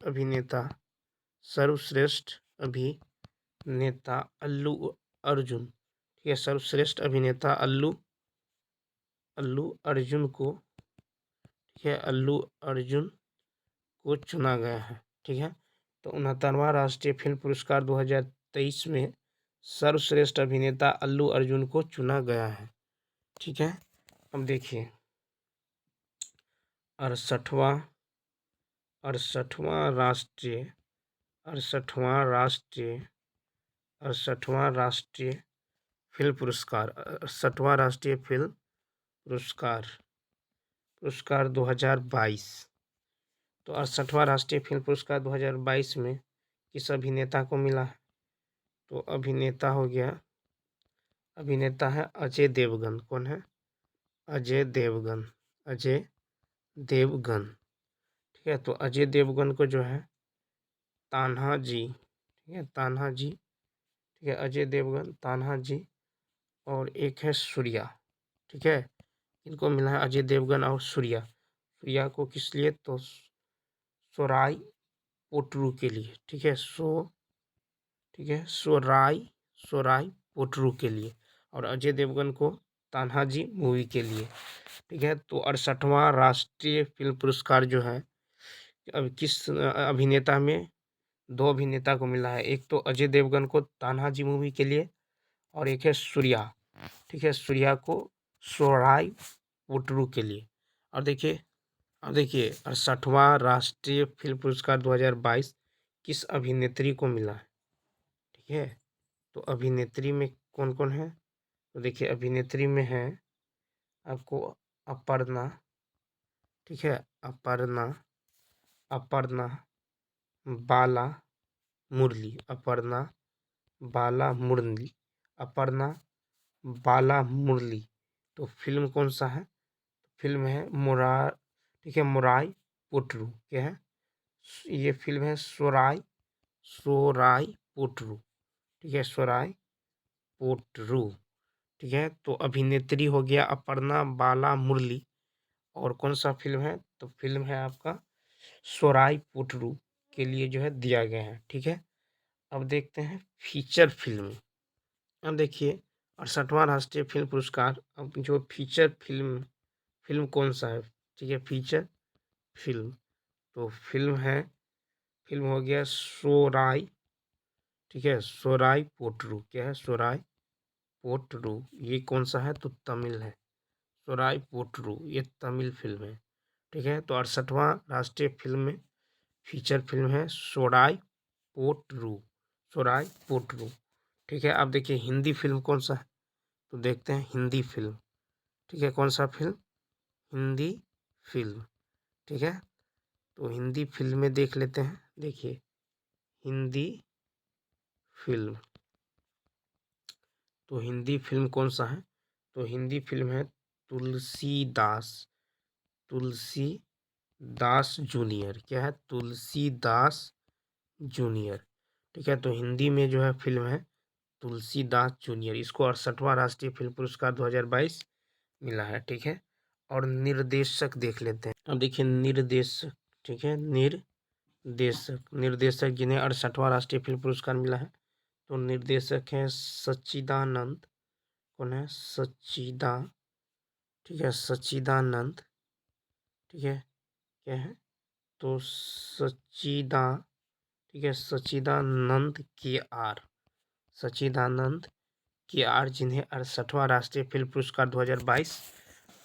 अभिनेता अल्लू अर्जुन, ठीक है, सर्वश्रेष्ठ अभिनेता अल्लू अर्जुन को, ठीक है, अल्लू अर्जुन को चुना गया है, ठीक है। तो 69वां राष्ट्रीय फिल्म पुरस्कार 2023 में सर्वश्रेष्ठ अभिनेता अल्लू अर्जुन को चुना गया है, ठीक है। अब देखिए 68वां 68वां राष्ट्रीय 68वां राष्ट्रीय 68वां राष्ट्रीय फिल्म पुरस्कार 68वां राष्ट्रीय फिल्म पुरस्कार 2022। तो 68वां राष्ट्रीय फिल्म पुरस्कार 2022 में किस अभिनेता को मिला है? तो अभिनेता है अजय देवगन। कौन है? अजय देवगन। ठीक है। तो अजय देवगन को जो है तान्हा जी, ठीक है, तान्हा जी, ठीक है, अजय देवगन, तान्हा जी और एक है सूर्या, ठीक है। इनको मिला है अजय देवगन और सूर्या को किस लिए? तो सोराई पोटरू के लिए, ठीक है, ठीक है, सोराई पोटरू के लिए, और अजय देवगन को तान्हाजी मूवी के लिए, ठीक है। तो 68वां राष्ट्रीय फिल्म पुरस्कार जो है अब किस अभिनेता में? दो अभिनेता को मिला है। एक तो अजय देवगन को तान्हाजी मूवी के लिए और एक है सूर्या, ठीक है, सूर्या को सोराई पोटरू के लिए। और देखिए 68वां राष्ट्रीय फिल्म पुरस्कार 2022 किस अभिनेत्री को मिला है? ठीक है। तो अभिनेत्री में कौन कौन है? तो देखिए अभिनेत्री में है आपको अपर्णा, ठीक है, अपर्णा बाला मुरली, अपर्णा बाला मुरली। तो फिल्म कौन सा है? फिल्म है ठीक है, मोराई पोटरू। क्या है? ये फिल्म है सोराई पोटरू, ठीक है, सोराई पोटरू, ठीक है। तो अभिनेत्री हो गया अपर्णा बाला मुरली, और कौन सा फिल्म है? तो फिल्म है आपका सोराई पोटरू के लिए जो है दिया गया है, ठीक है। अब देखते हैं फीचर फिल्म। अब देखिए 68वां राष्ट्रीय फिल्म पुरस्कार, अब जो फीचर फिल्म कौन सा है? ठीक है, फीचर फिल्म, तो फिल्म हो गया सोराई, ठीक है, सोराई पोटरू। क्या है? सोराई पोटरू। ये कौन सा है? तो तमिल है। सोराई पोटरू ये तमिल फिल्म है, ठीक है। तो 68वां राष्ट्रीय फिल्म में फीचर फिल्म है सोराई पोटरू, ठीक है। अब देखिए हिंदी फिल्म कौन सा है? तो देखते हैं हिंदी फिल्म, ठीक है, कौन सा फिल्म? हिंदी फिल्म, ठीक है। तो हिंदी फिल्म में देख लेते हैं। देखिए हिंदी फिल्म, तो हिंदी फिल्म कौन सा है? तो हिंदी फिल्म है तुलसीदास जूनियर। क्या है? तुलसीदास जूनियर, ठीक है। तो हिंदी में जो है फिल्म है तुलसीदास जूनियर। इसको 68वां राष्ट्रीय फिल्म पुरस्कार 2022 मिला है, ठीक है। और निर्देशक देख लेते हैं। अब देखिए निर्देशक, ठीक है, निर्देशक जिन्हें 68वां राष्ट्रीय फिल्म पुरस्कार मिला है, तो निर्देशक हैं सच्चिदानंद। कौन है? ठीक है, सच्चिदानंद, ठीक है, क्या है? तो ठीक है, सच्चिदानंद के आर, सच्चिदानंद के आर, जिन्हें 68वां राष्ट्रीय फिल्म पुरस्कार 2022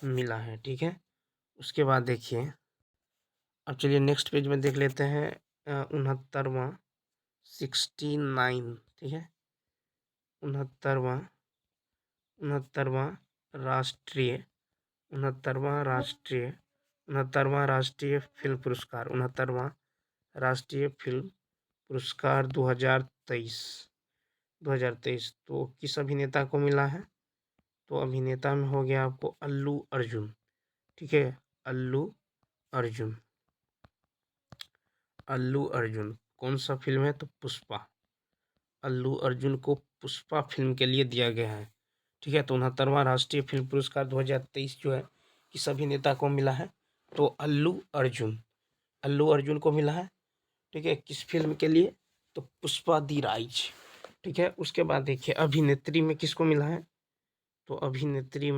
मिला है। ठीक है, उसके बाद देखिए, अब चलिए नेक्स्ट पेज में देख लेते हैं 69वां 69, ठीक है, 69वां 69वां राष्ट्रीय 69वां राष्ट्रीय 69वां राष्ट्रीय फिल्म पुरस्कार 69वां राष्ट्रीय फिल्म पुरस्कार 2023 तो किस अभिनेता को मिला है? तो अभिनेता में हो गया आपको अल्लू अर्जुन। ठीक है, अल्लू अर्जुन, अल्लू अर्जुन। कौन सा फिल्म है? तो पुष्पा। अल्लू अर्जुन को पुष्पा फिल्म के लिए दिया गया है। ठीक है, तो 69वां राष्ट्रीय फिल्म पुरस्कार 2023 जो है किस अभिनेता को मिला है? तो अल्लू अर्जुन, अल्लू अर्जुन को मिला है। ठीक है, किस फिल्म के लिए? तो पुष्पा दी राइज। ठीक है, उसके बाद देखिए अभिनेत्री में किसको मिला है? तो अभिनेत्री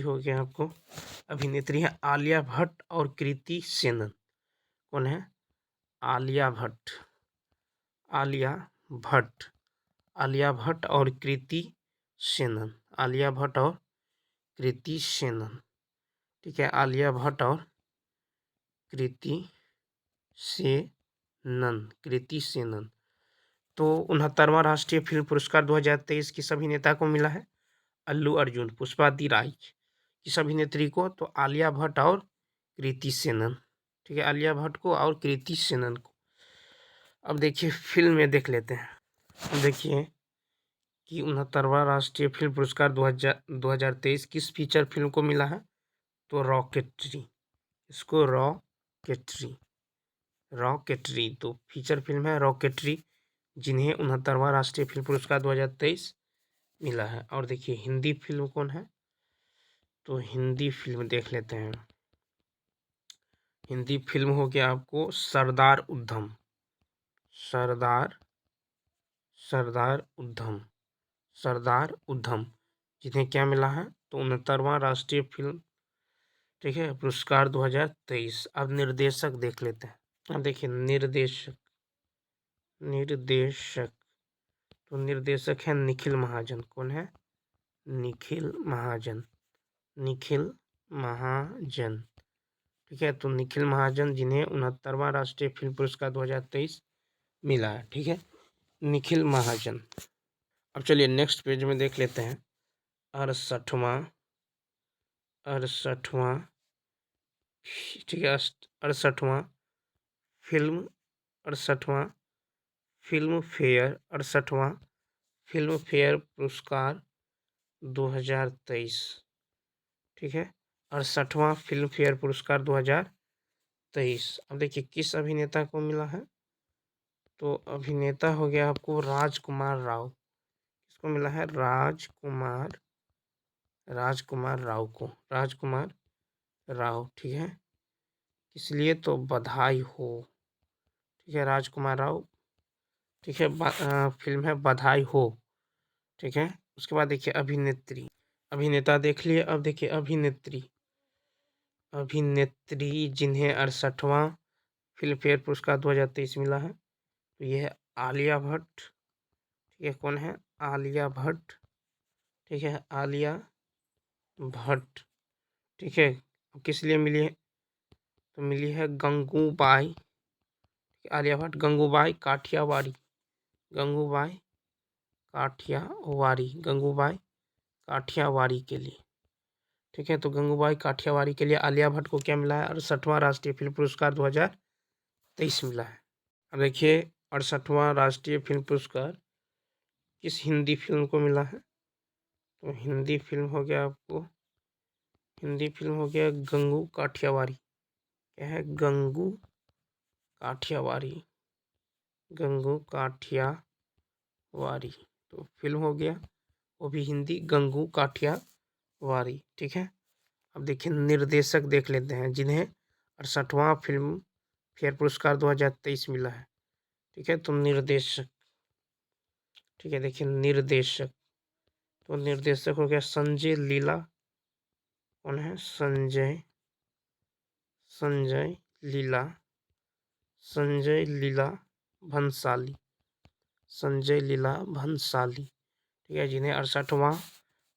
हो गया आपको, अभिनेत्री है आलिया भट्ट और कृति सेनन। कौन है? आलिया भट्ट, आलिया भट्ट, आलिया भट्ट और कृति सेनन, आलिया भट्ट और कृति सेनन। ठीक है, आलिया भट्ट और कृति सेनन, कृति सेनन। तो 69वां राष्ट्रीय फिल्म पुरस्कार 2023 किस अभिनेता को मिला है? अल्लू अर्जुन, पुष्पा दी राइज। किस अभिनेत्री को? तो आलिया भट्ट और कृति सेनन। ठीक है, आलिया भट्ट को और कृति सेनन को। अब देखिए फिल्म में देख लेते हैं। अब देखिए कि 69वां राष्ट्रीय फिल्म पुरस्कार 2023 किस फीचर फिल्म को मिला है? तो रॉकेटरी, इसको रॉकेटरी तो फीचर फिल्म है रॉकेटरी, जिन्हें 69वां राष्ट्रीय फिल्म पुरस्कार 2023 मिला है। और देखिए हिंदी फिल्म कौन है? तो हिंदी फिल्म देख लेते हैं। हिंदी फिल्म हो गया आपको सरदार उधम, सरदार उधम, जिन्हें क्या मिला है? तो 69वां राष्ट्रीय फिल्म, ठीक है, पुरस्कार 2023। अब निर्देशक देख लेते हैं। अब देखिए निर्देशक तो निर्देशक है निखिल महाजन। कौन है? निखिल महाजन, ठीक है, तो निखिल महाजन, जिन्हें 69वां राष्ट्रीय फिल्म पुरस्कार 2023 मिला है। ठीक है, निखिल महाजन। अब चलिए नेक्स्ट पेज में देख लेते हैं 68वां, ठीक है, 68वां फिल्म फेयर पुरस्कार 2023। ठीक है, 68वां फिल्म फेयर पुरस्कार 2023। अब देखिए किस अभिनेता को मिला है? तो अभिनेता हो गया आपको राजकुमार राव। किसको मिला है? राजकुमार राव। ठीक है, इसलिए तो बधाई हो। ठीक है, राजकुमार राव। ठीक है, फिल्म है बधाई हो। ठीक है, उसके बाद देखिए अभिनेत्री, अभिनेता देख लिए। अब देखिए अभिनेत्री, जिन्हें 68वां फिल्म फेयर पुरस्कार 2023 मिला है, तो यह है आलिया भट्ट। ठीक है, कौन है? आलिया भट्ट। ठीक है, आलिया भट्ट। ठीक है, किस लिए मिली है? तो मिली है गंगूबाई, आलिया भट्ट गंगूबाई काठियावाड़ी, गंगूबाई काठियावाड़ी के लिए। ठीक है, तो गंगूबाई काठियावाड़ी के लिए आलिया भट्ट को क्या मिला है? 68वां राष्ट्रीय फिल्म पुरस्कार 2023 मिला है। अब देखिए 68वां राष्ट्रीय फिल्म पुरस्कार किस हिंदी फिल्म को मिला है? तो हिंदी फिल्म हो गया गंगू काठियावाड़ी। क्या है? गंगू काठियावाड़ी। तो फिल्म हो गया वो भी हिंदी, गंगू काठियावाड़ी। ठीक है, अब देखिए निर्देशक देख लेते हैं, जिन्हें 68वां फिल्म फेयर पुरस्कार 2023 मिला है। ठीक है, तो निर्देशक, ठीक है, देखिए निर्देशक, तो निर्देशक हो गया संजय लीला। कौन है? संजय लीला, संजय लीला भंसाली, संजय लीला भंसाली, ठीक है, जिन्हें 68वां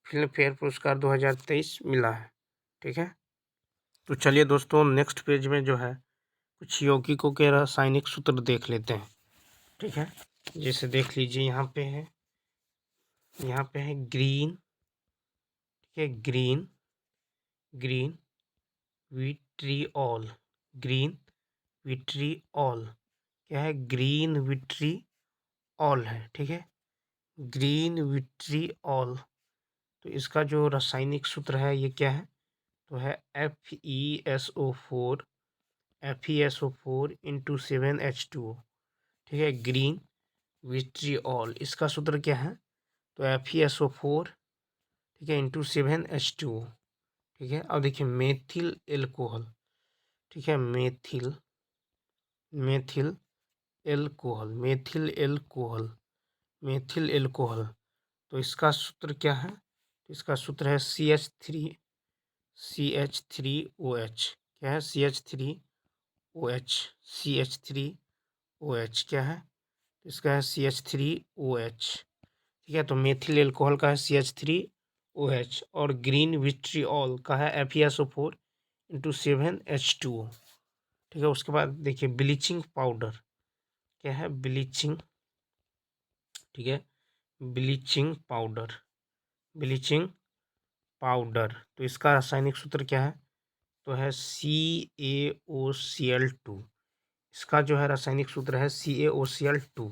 फिल्म फेयर पुरस्कार 2023 मिला है। ठीक है, तो चलिए दोस्तों नेक्स्ट पेज में जो है कुछ यौगिकों के रासायनिक सूत्र देख लेते हैं। ठीक है, जैसे देख लीजिए यहाँ पे है ग्रीन, ठीक है, ग्रीन विट्रियोल, ग्रीन विट्रियोल क्या है, ग्रीन विट्रियोल है। ठीक है, ग्रीन विट्रियोल, तो इसका जो रासायनिक सूत्र है ये क्या है, तो है FeSO4 इंटू 7H2O। ठीक है, ग्रीन विट्रियोल, इसका सूत्र क्या है, तो FeSO4, ठीक है, इंटू 7H2O। ठीक है, अब देखिए मेथिल एल्कोहल, ठीक है, मेथिल एल्कोहल, मेथिल एल्कोहल, तो इसका सूत्र क्या है, इसका सूत्र है CH3OH, क्या है, CH3OH क्या है, इसका है CH3OH। ठीक है, तो मेथिल एल्कोहल का है CH3OH और ग्रीन विट्रियोल का है FeSO4 इंटू 7H2O। ठीक है, उसके बाद देखिए ब्लीचिंग पाउडर, क्या है, ब्लीचिंग, ठीक है, ब्लीचिंग पाउडर, तो इसका रासायनिक सूत्र क्या है, तो है CaOCl2, इसका जो है रासायनिक सूत्र है CaOCl2।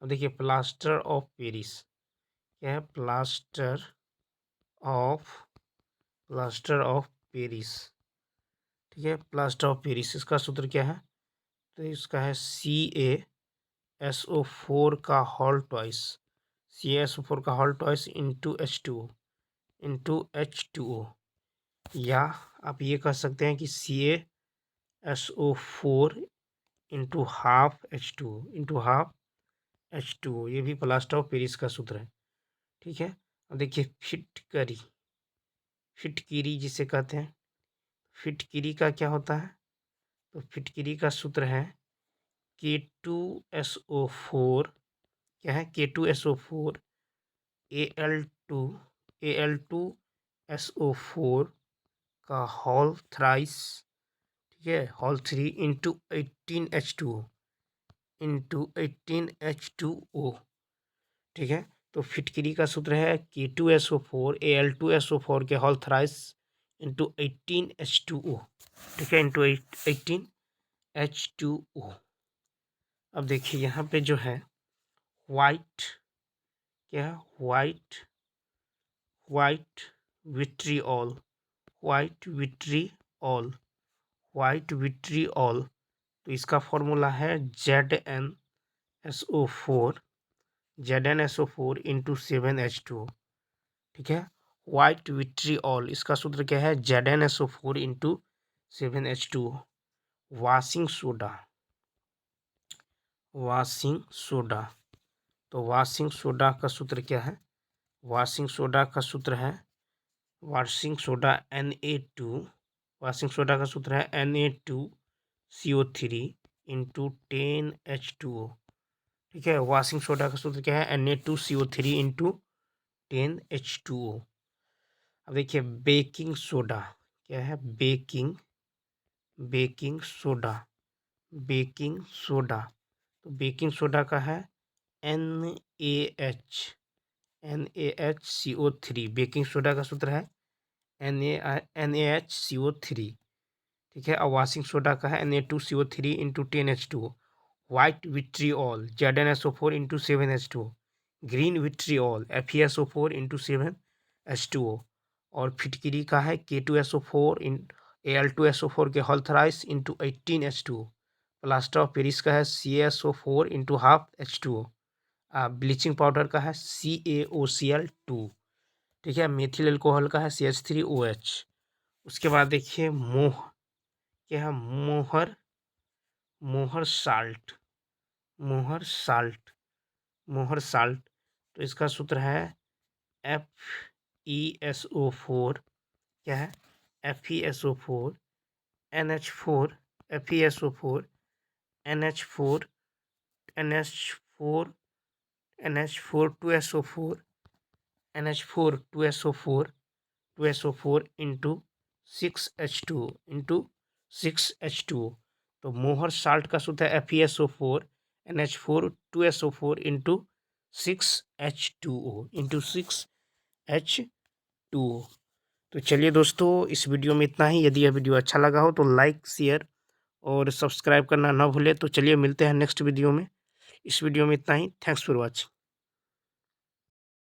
अब देखिए प्लास्टर ऑफ पेरिस, क्या है, प्लास्टर ऑफ पेरिस, ठीक है, प्लास्टर ऑफ पेरिस, इसका सूत्र क्या है, तो इसका है CaSO4 का होल ट्वाइस, CaSO4 का होल ट्वाइस इंटू H2O, या आप ये कह सकते हैं कि CaSO4 इंटू हाफ H2O, ये भी प्लास्टर ऑफ पेरिस का सूत्र है। ठीक है, अब देखिए फिटकिरी जिसे कहते हैं, फिटकिरी का क्या होता है, तो फिटकिरी का सूत्र है K2SO4, क्या है, K2SO4 Al2SO4 का होल थ्राइस, ठीक है, होल 3 इंटू 18H2O। ठीक है, तो फिटकिरी का सूत्र है K2SO4 Al2SO4 के होल थ्राइस इंटू 18H2O। ठीक है, इंटू 18H2O। अब देखिए यहाँ पे जो है वाइट, क्या है, वाइट विट्रियोल, तो इसका फॉर्मूला है ZnSO4 इंटू 7H2O। ठीक है, वाइट विट्रियोल, इसका सूत्र क्या है, ZnSO4 into 7H2O। Washing soda, तो वाशिंग सोडा का सूत्र क्या है, वाशिंग सोडा का सूत्र है Na2, वाशिंग सोडा का सूत्र है Na2CO3 इंटू 10H2O। ठीक है, वाशिंग सोडा का सूत्र क्या है, Na2CO3 इंटू 10H2O। अब देखिए बेकिंग सोडा, क्या है, बेकिंग सोडा, तो बेकिंग सोडा का है NaHCO3, बेकिंग सोडा का सूत्र है NaHCO3। ठीक है, और वाशिंग सोडा का है Na2CO3 into 10H2O। White vitriol ZnSO4 into 7H2O। Green vitriol FeSO4 into 7H2O। और फिटकिरी का है K2SO4 Al2SO4 के whole thrice into 18H2O। Plaster of Paris का है CaSO4 into half H2O। Bleaching powder का है CaOCl2। ठीक है, मेथिल एल्कोहल का है CH3OH। उसके बाद देखिए क्या है, मोहर साल्ट, तो इसका सूत्र है FeSO4, क्या है, FeSO4 NH4 FeSO4 NH4 NH4 NH4 2SO4 NH4 2SO4 into 6H2 तो मोहर साल्ट का सूत्र है FeSO4 NH4 2SO4 into 6H2O। तो चलिए दोस्तों, इस वीडियो में इतना ही। यदि यह वीडियो अच्छा लगा हो तो लाइक, शेयर और सब्सक्राइब करना ना भूलें। तो चलिए मिलते हैं नेक्स्ट वीडियो में। इस वीडियो में इतना ही। Thanks for watching.